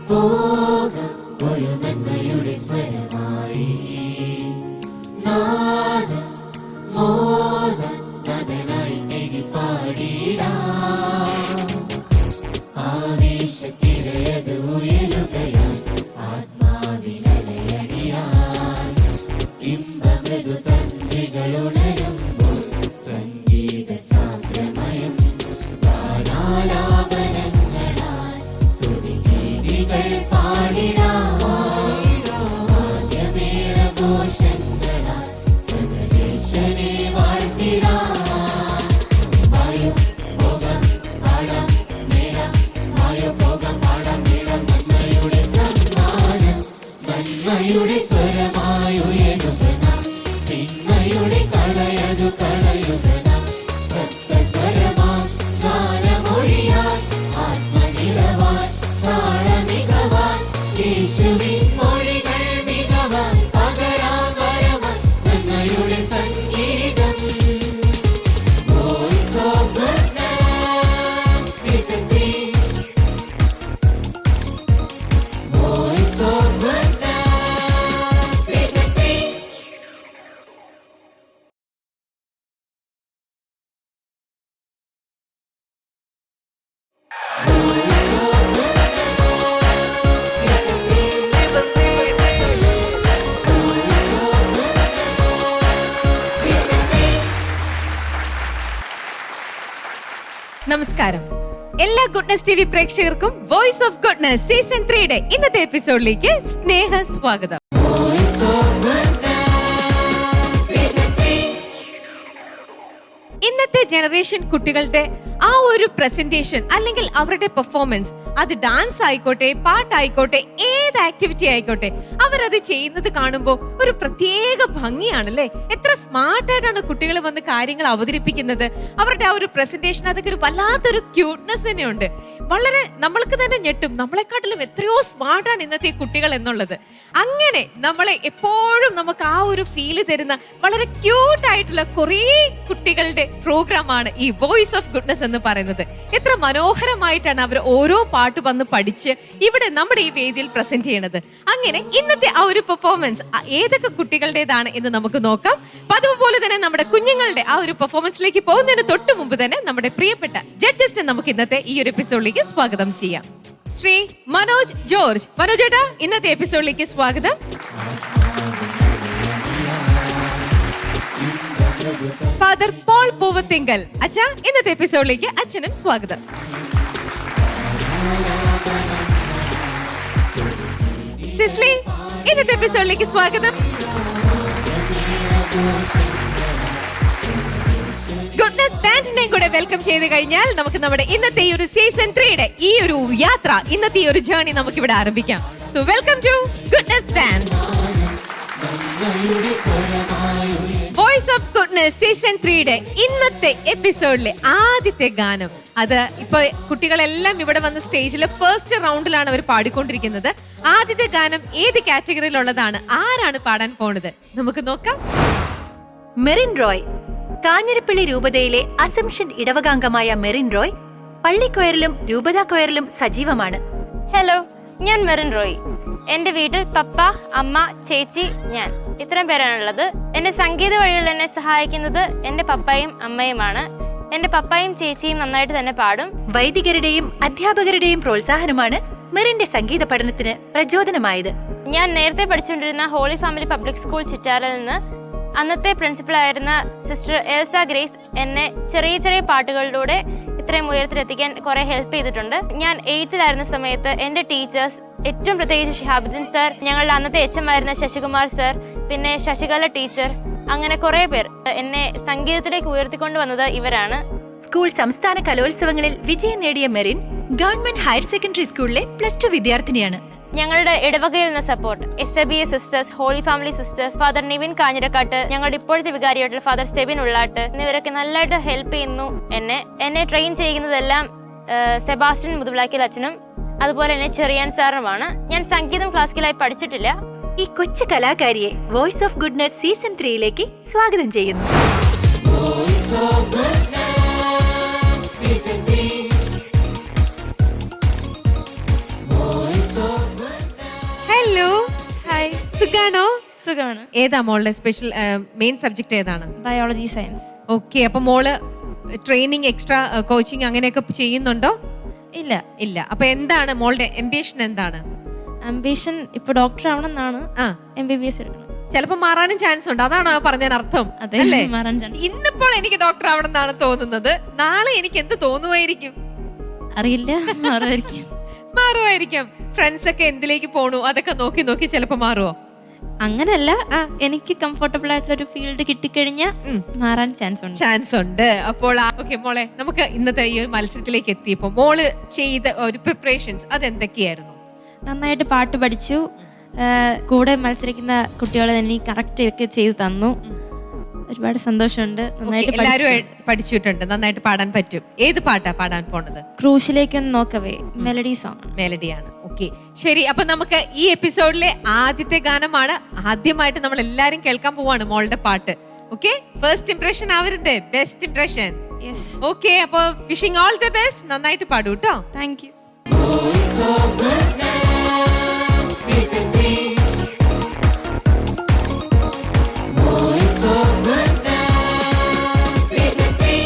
പോകാം ഒരു നന്മയുടെ സ്വരമായി. നാദം മോദം നദനായി പാടിടാം. ആവേശത്തിരയത് ഉയരുകയാൽ ആത്മാവിലലയടിയാൻ. ഇമ്പമൃദു തന്ത്രികളുണരുമ്പോൾ സംഗീത സാന്ദ്രമയം. ഗാനാലാപനങ്ങളാൽ സ്തുതിഗീതികൾ പാടിടാം. വാദ്യമേളഘോഷങ്ങളാൽ സകലേശനെ വാഴ്ത്തിടാം. വായോ പോകാം പാടാം മേളാം. വായോ പോകാം പാടാം മേളാം. നന്മയുടെ സമ്മാനം നന്മയുടെ സ്വരമായുയരുക നാം. തിന്മയുടെ കളയതു കളയുക നാം. സപ്തസ്വരമാം ഗാനമൊഴിയാൻ ആത്മനിറവാൻ താളമികവാൻ. യേശുവിൻ മൊഴികൾ മികവാൻ പകരാൻ വരവാൻ നന്മയുടെ സംഗീതം. Voice of Goodness Season 3. Voice of Goodness Season 3. നമസ്കാരം. എല്ലാ ഗുഡ്നസ് ടി വി പ്രേക്ഷകർക്കും വോയിസ് ഓഫ് ഗുഡ്നസ് സീസൺ 3യുടെ ഇന്നത്തെ എപ്പിസോഡിലേക്ക് സ്നേഹ സ്വാഗതം. Voice of Goodness Season 3. ഇന്നത്തെ ജനറേഷൻ കുട്ടികളുടെ ആ ഒരു പ്രസന്റേഷൻ അല്ലെങ്കിൽ അവരുടെ പെർഫോമൻസ്, അത് ഡാൻസ് ആയിക്കോട്ടെ, പാട്ടായിക്കോട്ടെ, ഏത് ആക്ടിവിറ്റി ആയിക്കോട്ടെ, അവരത് ചെയ്യുന്നത് കാണുമ്പോൾ ഒരു പ്രത്യേക ഭംഗിയാണല്ലേ. എത്ര സ്മാർട്ടായിട്ടാണ് കുട്ടികൾ വന്ന് കാര്യങ്ങൾ അവതരിപ്പിക്കുന്നത്. അവരുടെ ആ ഒരു പ്രസന്റേഷൻ, അതൊക്കെ ഒരു വല്ലാത്തൊരു ക്യൂട്ട്നെസ് തന്നെയുണ്ട്. വളരെ നമ്മൾക്ക് തന്നെ ഞെട്ടും, നമ്മളെക്കാട്ടിലും എത്രയോ സ്മാർട്ടാണ് ഇന്നത്തെ കുട്ടികൾ എന്നുള്ളത്. അങ്ങനെ നമ്മളെ എപ്പോഴും നമുക്ക് ആ ഒരു ഫീല് തരുന്ന വളരെ ക്യൂട്ടായിട്ടുള്ള കുറേ കുട്ടികളുടെ പ്രോഗ്രാമാണ് ഈ വോയിസ് ഓഫ് ഗുഡ്നസ് എന്ന് പറയുന്നത്. എത്ര മനോഹരമായിട്ടാണ് അവർ ഓരോ പാട്ട് വന്ന് പഠിച്ച് ഇവിടെ നമ്മുടെ ഈ വേദിയിൽ പ്രസന്റ് ചെയ്യണത്. അങ്ങനെ ഇന്നത്തെ ആ ഒരു പെർഫോമൻസ് ഏതൊക്കെ കുട്ടികളുടേതാണ് എന്ന് നമുക്ക് നോക്കാം. പതിവ് പോലെ തന്നെ നമ്മുടെ കുഞ്ഞുങ്ങളുടെ ആ ഒരു പെർഫോമൻസിലേക്ക് പോകുന്നതിന് തൊട്ട് മുമ്പ് തന്നെ നമ്മുടെ പ്രിയപ്പെട്ട ജഡ്ജസിനെ നമുക്ക് ഇന്നത്തെ ഈ ഒരു എപ്പിസോഡിലേക്ക് സ്വാഗതം ചെയ്യാം. ശ്രീ മനോജ് ജോർജ്. മനോജ് ഏട്ടാ, ഇന്നത്തെ എപ്പിസോഡിലേക്ക് സ്വാഗതം. ഫാദർ പോൾ പൂവത്തിങ്കൽ അച്ഛാ, ഇന്നത്തെ എപ്പിസോഡിലേക്ക് അച്ഛനും സ്വാഗതം. സിസ്ലി, ഇന്നത്തെ എപ്പിസോഡിലേക്ക് സ്വാഗതം. ഗുഡ്നസ് ബാൻഡിനെയും കൂടെ വെൽക്കം ചെയ്ത് കഴിഞ്ഞാൽ നമുക്ക് നമ്മുടെ ഇന്നത്തെ ഈ ഒരു സീസൺ 3യുടെ ഈ ഒരു യാത്ര, ഇന്നത്തെ ഈ ഒരു ജേർണി നമുക്ക് ഇവിടെ ആരംഭിക്കാം. So welcome to goodness band. Voice of goodness season 3യുടെ ഇന്നത്തെ എപ്പിസോഡിലെ ആദ്യത്തെ ഗാനം, അത് ഇപ്പൊ കുട്ടികളെല്ലാം ഇവിടെ വന്ന സ്റ്റേജിലെ ഫസ്റ്റ് റൗണ്ടിലാണ് അവർ പാടിക്കൊണ്ടിരിക്കുന്നത്. ആദ്യത്തെ ഗാനം ഏത് കാറ്റഗറിയിലുള്ളതാണ്, ആരാണ് പാടാൻ പോണത് നമുക്ക് നോക്കാം. മെറിൻ റോയ്. കാഞ്ഞിരപ്പള്ളി രൂപതയിലെ അസംഷൻ ഇടവകാംഗമായ മെറിൻ റോയ് പള്ളിക്കൊയറിലും രൂപതാ കൊയറിലും സജീവമാണ്. ഹലോ, ഞാൻ മെറിൻ റോയ്. എന്റെ വീട്ടിൽ പപ്പ, അമ്മ, ചേച്ചി, ഞാൻ ഇത്രയും പേരാണുള്ളത്. എന്റെ സംഗീത വഴികളിൽ എന്നെ സഹായിക്കുന്നത് എന്റെ പപ്പയും അമ്മയുമാണ്. എന്റെ പപ്പയും ചേച്ചിയും നന്നായിട്ട് തന്നെ പാടും. വൈദികരുടെയും അധ്യാപകരുടെയും പ്രോത്സാഹനമാണ് മെറിന്റെ സംഗീത പഠനത്തിന് പ്രചോദനമായത്. ഞാൻ നേരത്തെ പഠിച്ചുകൊണ്ടിരുന്ന ഹോളി ഫാമിലി പബ്ലിക് സ്കൂൾ ചിറ്റാറിൽ നിന്ന് അന്നത്തെ പ്രിൻസിപ്പളായിരുന്ന സിസ്റ്റർ എൽസ ഗ്രേസ് എന്നെ ചെറിയ ചെറിയ പാട്ടുകളിലൂടെ ഇത്രയും ഉയരത്തിലെത്തിക്കാൻ കുറെ ഹെൽപ്പ് ചെയ്തിട്ടുണ്ട്. ഞാൻ 8th സമയത്ത് എന്റെ ടീച്ചേഴ്സ്, ഏറ്റവും പ്രത്യേകിച്ച് ഷിഹാബുദ്ദീൻ സർ, ഞങ്ങളുടെ അന്നത്തെ HM ആയിരുന്ന ശശികുമാർ സർ, പിന്നെ ശശികല ടീച്ചർ, അങ്ങനെ കുറെ പേർ എന്നെ സംഗീതത്തിലേക്ക് ഉയർത്തിക്കൊണ്ടുവന്നത് ഇവരാണ്. സ്കൂൾ സംസ്ഥാന കലോത്സവങ്ങളിൽ വിജയം നേടിയ മെറിൻ ഗവൺമെന്റ് ഹയർ സെക്കൻഡറി സ്കൂളിലെ +2 വിദ്യാർത്ഥിനിയാണ്. ഞങ്ങളുടെ ഇടവകയിൽ നിന്ന് support SABA sisters, holy family sisters, father Nivin Kanjirakkatt, ഞങ്ങളുടെ ഇപ്പോഴത്തെ വികാരിയായിട്ടുള്ള ഫാദർ സെബിൻ ഉള്ളാട്ട്, എന്നിവരൊക്കെ നല്ലതായിട്ട് ഹെൽപ്പ് ചെയ്യുന്നു. എന്നെ ട്രെയിൻ ചെയ്യുന്നതെല്ലാം സെബാസ്റ്റ്യൻ മുതുവിളാക്കൽ അച്ഛനും അതുപോലെ തന്നെ ചെറിയാൻ സാറുമാണ്. ഞാൻ സംഗീതം ക്ലാസിക്കലായി പഠിച്ചിട്ടില്ല. ഈ കൊച്ചു കലാകാരിയെ വോയിസ് ഓഫ് ഗുഡ്നസ് സീസൺ 3യിലേക്ക് സ്വാഗതം ചെയ്യുന്നു. Voice of സുഖാണോ? സുഖമാണ്. ഏതാ മോളുടെ സ്പെഷ്യൽ മെയിൻ സബ്ജക്ട് ഏതാണ്? Biology science. ഓക്കെ, അപ്പൊ മോള് ട്രെയിനിങ് എക്സ്ട്രാ കോച്ചിങ് അങ്ങനെയൊക്കെ ചെയ്യുന്നുണ്ടോ? ഇല്ല. ഇല്ല. അപ്പൊ എന്താണ് മോളുടെ അംബിഷൻ? എന്താണ് അംബിഷൻ? ഇപ്പൊ ഡോക്ടർ ആവണമെന്നാണ്. MBBS എടുക്കണം. ചിലപ്പോ മാറാനും ചാൻസ് ഉണ്ട്, അതാണോ പറഞ്ഞതിന് അർത്ഥം? അതെ, മാറാൻ ചാൻസ്. ഇന്നിപ്പോൾ എനിക്ക് ഡോക്ടർ ആവണം എന്നാണ് തോന്നുന്നത്, നാളെ എനിക്ക് എന്ത് തോന്നുമായിരിക്കും അറിയില്ല. മാറുമായിരിക്കാം. ഫ്രണ്ട്സ് ഒക്കെ എന്തിലേക്ക് പോണു അതൊക്കെ നോക്കി നോക്കി ചിലപ്പോ മാറുമോ? അങ്ങനല്ല, എനിക്ക് കംഫർട്ടബിൾ ആയിട്ടുള്ള ഒരു ഫീൽഡ് കിട്ടിക്കഴിഞ്ഞാൽ മാറാൻ ചാൻസ് ഉണ്ട്. അപ്പോൾ ഓക്കെ മോളെ, നമുക്ക് ഇന്നത്തെ ഈ ഒരു മത്സരത്തിലേക്ക് എത്തിയപ്പോ മോള് ചെയ്ത ഒരു പ്രിപ്പറേഷൻസ് അതെന്തൊക്കെയായിരുന്നു? നന്നായിട്ട് പാട്ട് പഠിച്ചു. കൂടെ മത്സരിക്കുന്ന കുട്ടികളെ എനിക്ക് കറക്റ്റ് ഒക്കെ ചെയ്തു തന്നു. ഒരുപാട് സന്തോഷമുണ്ട്. എല്ലാവരും പഠിച്ചിട്ടുണ്ട്, നന്നായിട്ട് പാടാൻ പറ്റും. ഏത് പാട്ടാ പാടാൻ പോണത്? ക്രൂശിലേക്കൊന്ന് നോക്കവേ, മെലഡി സോങ്. മെലഡിയാണ്. ഓക്കെ, ശരി. അപ്പൊ നമുക്ക് ഈ എപ്പിസോഡിലെ ആദ്യത്തെ ഗാനമാണ്. ആദ്യമായിട്ട് നമ്മൾ എല്ലാരും കേൾക്കാൻ പോവാണ് മോളുടെ പാട്ട്. ഓക്കെ, ഫസ്റ്റ് ഇംപ്രഷൻ അവരുടെ ബെസ്റ്റ് ഇംപ്രഷൻ. ഓക്കെ, അപ്പൊ വിഷിംഗ് ഓൾ ദി ബെസ്റ്റ്. നന്നായിട്ട് പാടൂ കേട്ടോ. Thank you. Voice of Goodness, Season 3. Voice of Goodness, Season 3.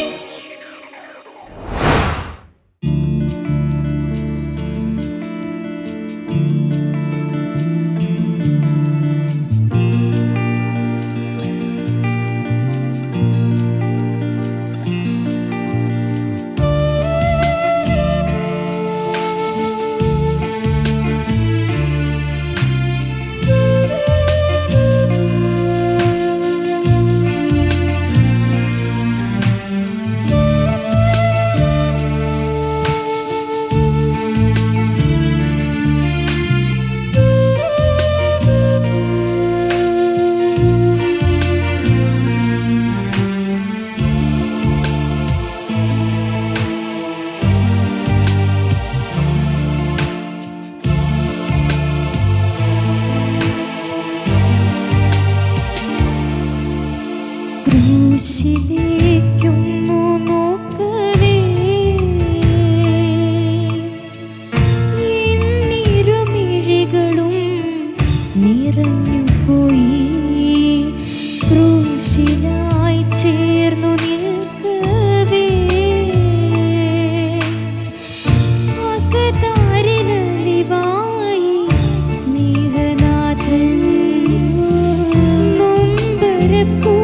ക്രൂശിലേക്കൊന്നു നോക്കവേ, എന്നിരുമിഴികളും നിറഞ്ഞുപോയി. ക്രൂശിലായി ചേർന്നു നിൽക്കവേ, അകതാരിലലിവായി സ്നേഹനാഥൻ നൊമ്പരപ്പൂ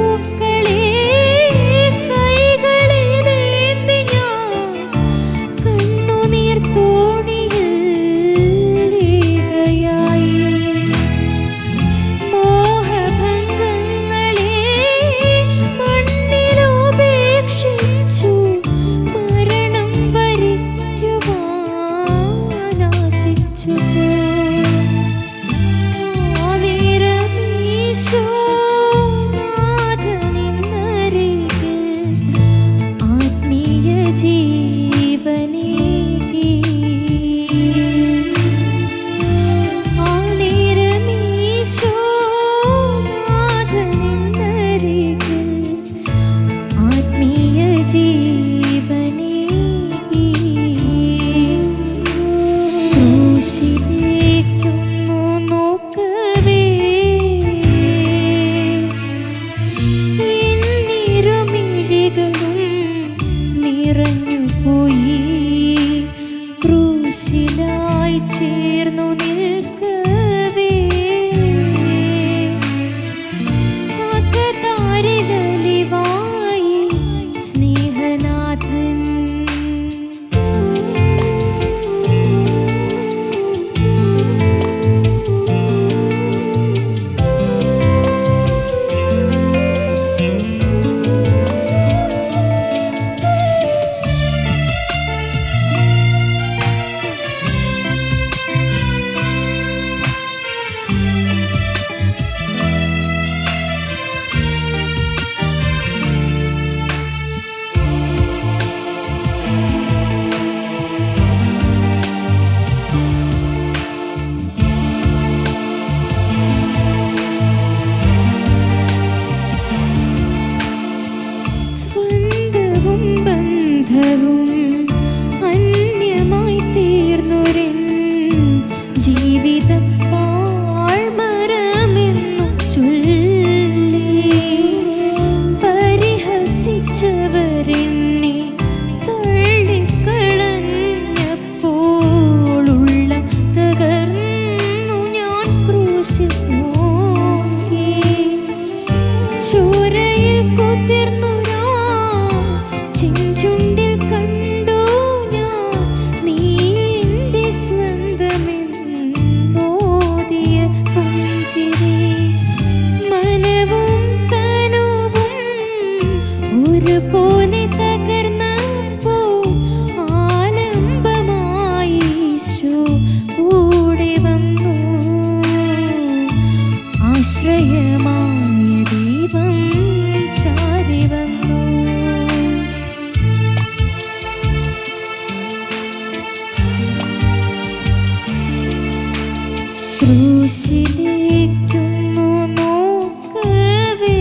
ക്രൂശിലേക്കൊന്നു നോക്കവേ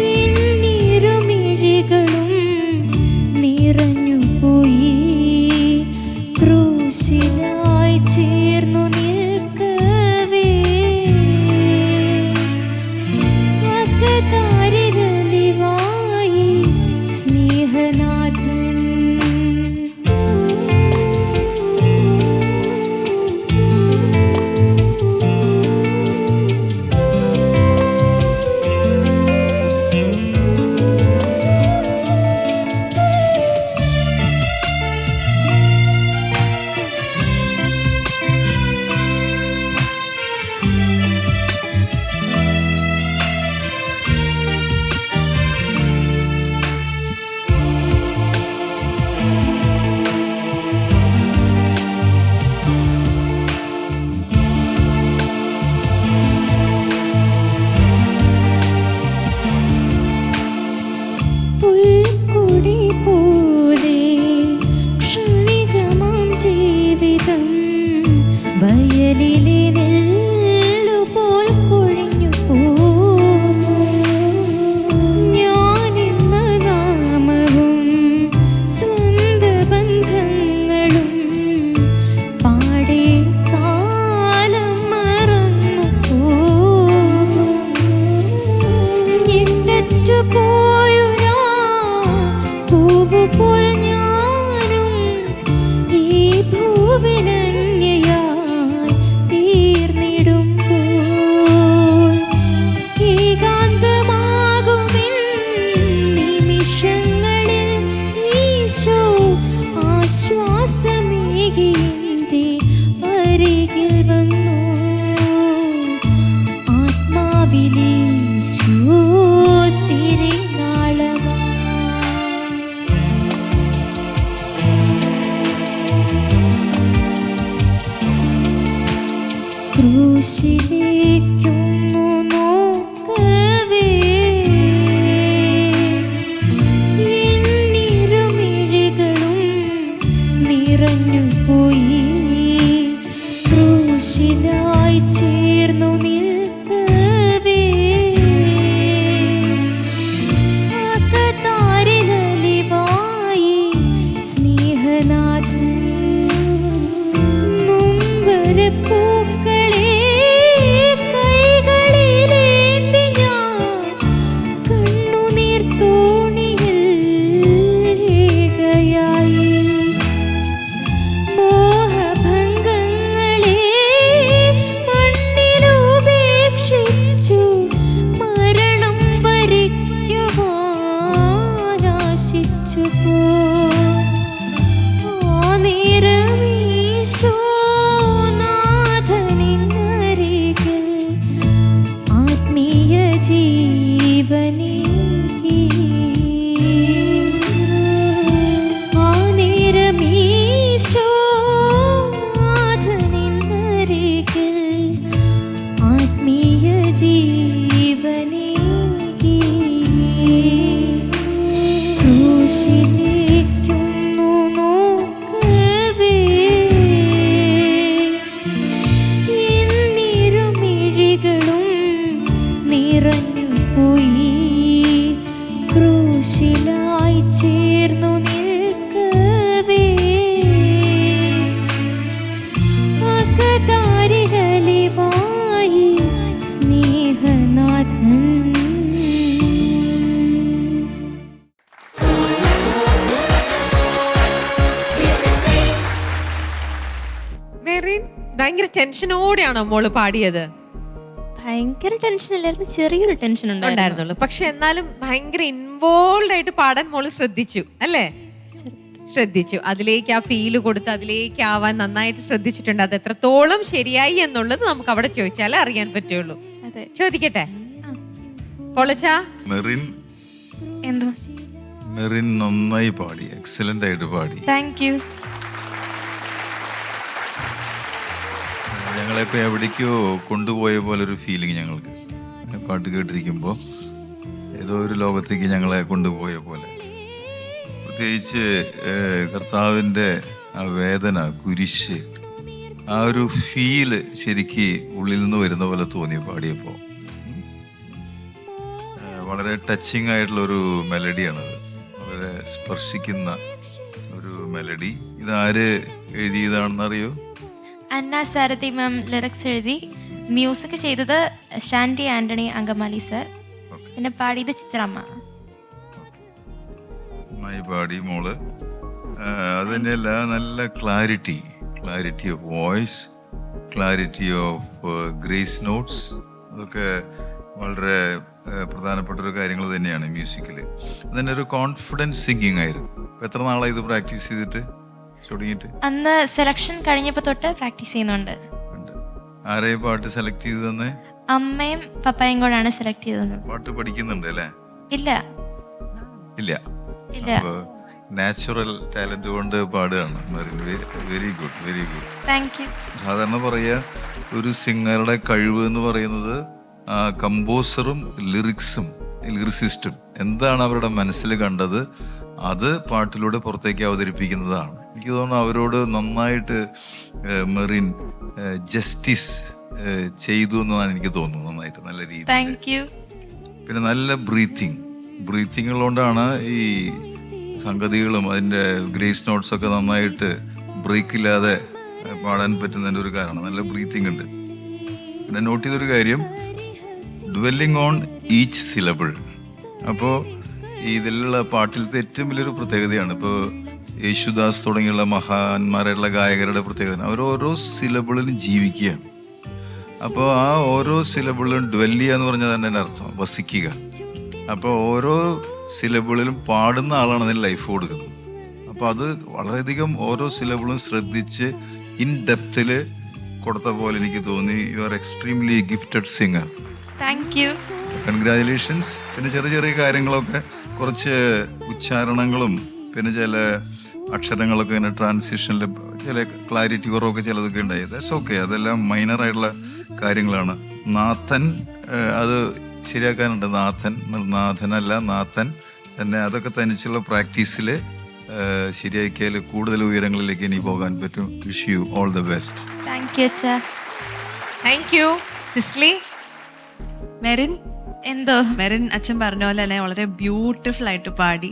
എന്നിരുമിഴികളും നിറഞ്ഞു പോയി ക്രൂശിലായി ചേർന്നു നിൽക്കവേ അകതാരിലലിവായി സ്നേഹനാഥൻ പുൽക്കൊടി പോലെ ക്ഷണികമാം ജീവിതം വയലിലെ നെല്ലുപോൽ കൊഴിഞ്ഞു പോകും ഞാനിന്ന നാമവും സ്വന്ത ബന്ധങ്ങളും പാടെ കാലം മറന്നു പോകും ഞെട്ടറ്റു പോയൊരാ പൂവുപോൽ ഞാനും ഈ ഭൂവിനന്യയായി തീർന്നിടുമ്പോൾ ഏകാന്തമാകുമെൻ നിമിഷങ്ങളിൽ ഈശോ ആശ്വാസമേകി എൻ്റെ അരികിൽ വന്നു ആത്മാവിലീശോ തിരുനാളമായി ക്രൂശിലേക്കൊന്നു നോക്കവേ എന്നിരുമിഴികളും നിറഞ്ഞു പോയി ക്രൂശിലായി ചേർന്നു നിൽക്കവേ അകതാരിലലിവായി സ്നേഹനാഥൻ നൊമ്പരപ്പൂക്കളെ കൈകളിലേന്തി ഞാൻ കണ്ണുനീർ തോണിയിൽ ഏകയായി മോഹഭംഗങ്ങളെ മണ്ണിലുപേക്ഷിച്ചു മരണം വരിക്കുവാനാശിച്ചു പോ ആ നേരമീശോ നാഥനിന്നരികിൽ ആത്മീയ ജീവനേകി ആ നേരമീശോ നാഥനിന്നരികിൽ ആത്മീയ ജീവനേകി ക്രൂശിലേക്കൊന്നു നോക്കവേ എന്നിരുമിഴികളും നിറഞ്ഞു പോയി ക്രൂശിലായി ചേർന്നു നിൽക്കവേ അകതാരിലലിവായി സ്നേഹനാഥൻ മെറിൻ ഭയങ്കര ടെൻഷനോടെയാണോ മോള് പാടിയത്? ഭയങ്കര ടെൻഷൻ ഇല്ലായിരുന്നു, ചെറിയൊരു ടെൻഷൻ ഉണ്ടായിരുന്നുള്ളൂ. പക്ഷെ എന്നാലും ഭയങ്കര ഇൻവോൾവ് ആയിട്ട് പാടാൻ മോള് ശ്രദ്ധിച്ചു അല്ലേ? ശ്രദ്ധിച്ചു. അതിലേക്ക് ആ ഫീല് കൊടുത്ത് അതിലേക്ക് ആവാൻ നന്നായിട്ട് ശ്രദ്ധിച്ചിട്ടുണ്ട്. അത് എത്രത്തോളം ശരിയായി എന്നുള്ളത് നമുക്ക് അവിടെ ചോദിച്ചാലേ അറിയാൻ പറ്റുള്ളൂ. ചോദിക്കട്ടെ പൊളച്ചാ? മെറിൻ നന്നായി പാടി, എക്സലന്റ് ആയിട്ട് പാടി. Thank you. ഞങ്ങളിപ്പോൾ എവിടേക്കോ കൊണ്ടുപോയ പോലെ ഒരു ഫീലിംഗ് ഞങ്ങൾക്ക് പാട്ട് കേട്ടിരിക്കുമ്പോൾ. ഏതോ ഒരു ലോകത്തേക്ക് ഞങ്ങളെ കൊണ്ടുപോയ പോലെ. പ്രത്യേകിച്ച് കർത്താവിൻ്റെ ആ വേദന, കുരിശ്, ആ ഒരു ഫീല് ശരിക്ക് ഉള്ളിൽ നിന്ന് വരുന്ന പോലെ തോന്നി പാടിയപ്പോൾ. വളരെ ടച്ചിങ് ആയിട്ടുള്ളൊരു മെലഡിയാണത്, വളരെ സ്പർശിക്കുന്ന ഒരു മെലഡി. ഇതാര് എഴുതിയതാണെന്ന് അറിയോ? അന്ന സാരഥി മാം ലിറിക്സ് എഴുതി, മ്യൂസിക് ചെയ്തത് ഷാൻഡി ആന്റണി അങ്കമാലി സർ, പിന്നെ പാടിയത് ചിത്രമ്മ. നന്നായി പാടി മോള്. അത് തന്നെയല്ല, നല്ല clarity of voice, clarity of grace notes, അതൊക്കെ വളരെ പ്രധാനപ്പെട്ട ഒരു കാര്യങ്ങൾ തന്നെയാണ് മ്യൂസിക്കിൽ. അതന്നെ ഒരു കോൺഫിഡൻസ് സിംഗിങ് ആയിരുന്നു. എത്ര നാളായി ഇത് പ്രാക്ടീസ് ചെയ്തിട്ട് തുടങ്ങിയിട്ട്? അന്ന് സെലക്ഷൻ കഴിഞ്ഞപ്പോൾ തൊട്ട് പ്രാക്ടീസ് ചെയ്യുന്നുണ്ട്. ആരെയും പാട്ട് സെലക്ട് ചെയ്ത് തന്നെ? അമ്മയും പപ്പായും കൂടാണ് സെലക്ട് ചെയ്തത്. പാട്ട് പഠിക്കുന്നുണ്ട് അല്ലേ? ഇല്ല. അപ്പൊ നാച്ചുറൽ ടാലന്റ് കൊണ്ട് പാടുകയാണ്. Very good, very good. Thank you. സാധാരണ പറയാ, ഒരു സിംഗറുടെ കഴിവ് എന്ന് പറയുന്നത് ആ കമ്പോസറും ലിറിസിസ്റ്റും എന്താണ് അവരുടെ മനസ്സിൽ കണ്ടത് അത് പാട്ടിലൂടെ പുറത്തേക്ക് അവതരിപ്പിക്കുന്നതാണ്. എനിക്ക് തോന്നുന്നു അവരോട് നന്നായിട്ട് മെറിൻ ജസ്റ്റിസ് ചെയ്തു എന്നാണ് എനിക്ക് തോന്നുന്നത്. നന്നായിട്ട്, നല്ല രീതിയിൽ. Thank you. പിന്നെ നല്ല ബ്രീത്തിങ് ഉള്ളതുകൊണ്ടാണ് ഈ സംഗതികളും അതിൻ്റെ ഗ്രേസ് നോട്ട്സ് ഒക്കെ നന്നായിട്ട് ബ്രേക്ക് ഇല്ലാതെ പാടാൻ പറ്റുന്നതിൻ്റെ ഒരു കാരണം. നല്ല ബ്രീത്തിങ് ഉണ്ട്. പിന്നെ നോട്ട് ചെയ്തൊരു കാര്യം, ഡ്വെല്ലിങ് ഓൺ ഈച്ച് സിലബിൾ. അപ്പോൾ ഇതിലുള്ള പാട്ടിലത്തെ ഏറ്റവും വലിയൊരു പ്രത്യേകതയാണ്, ഇപ്പോൾ യേശുദാസ് തുടങ്ങിയുള്ള മഹാന്മാരായിട്ടുള്ള ഗായകരുടെ പ്രത്യേകത, അവർ ഓരോ സിലബിളിലും ജീവിക്കുകയാണ്. അപ്പോൾ ആ ഓരോ സിലബിളിലും ഡ്വെല്ല് ചെയ്യുക എന്ന് പറഞ്ഞാൽ തന്നെ അർത്ഥം വസിക്കുക. അപ്പോൾ ഓരോ സിലബിളിലും പാടുന്ന ആളാണ് അതിന് ലൈഫ് കൊടുക്കുന്നത്. അപ്പോൾ അത് വളരെയധികം ഓരോ സിലബിളും ശ്രദ്ധിച്ച് ഇൻ ഡെപ്തിൽ കൊടുത്ത പോലെ എനിക്ക് തോന്നി. You are extremely gifted singer. Thank you. Congratulations. പിന്നെ ചെറിയ കാര്യങ്ങളൊക്കെ, കുറച്ച് ഉച്ചാരണങ്ങളും പിന്നെ ചില അക്ഷരങ്ങളൊക്കെ ഇങ്ങനെ ട്രാൻസിഷനിൽ ചില ക്ലാരിറ്റി കുറവൊക്കെ ചിലതൊക്കെ ഉണ്ടായി. ദാറ്റ്സ് ഓക്കെ, അതെല്ലാം മൈനറായിട്ടുള്ള കാര്യങ്ങളാണ്. നാഥൻ അത് ശരിയാക്കാനുണ്ട്. നാഥനല്ല നാഥൻ തന്നെ. അതൊക്കെ തനിച്ചുള്ള പ്രാക്ടീസിൽ ശരിയാക്കിയാൽ കൂടുതൽ ഉയരങ്ങളിലേക്ക് ഇനി പോകാൻ പറ്റും. Wish you all the best. Thank you അച്ഛാ. Thank you Cicily. മെറിൻ എന്തോ? മെറിൻ അച്ഛൻ പറഞ്ഞ പോലെ തന്നെ വളരെ ബ്യൂട്ടിഫുൾ ആയിട്ട് പാടി.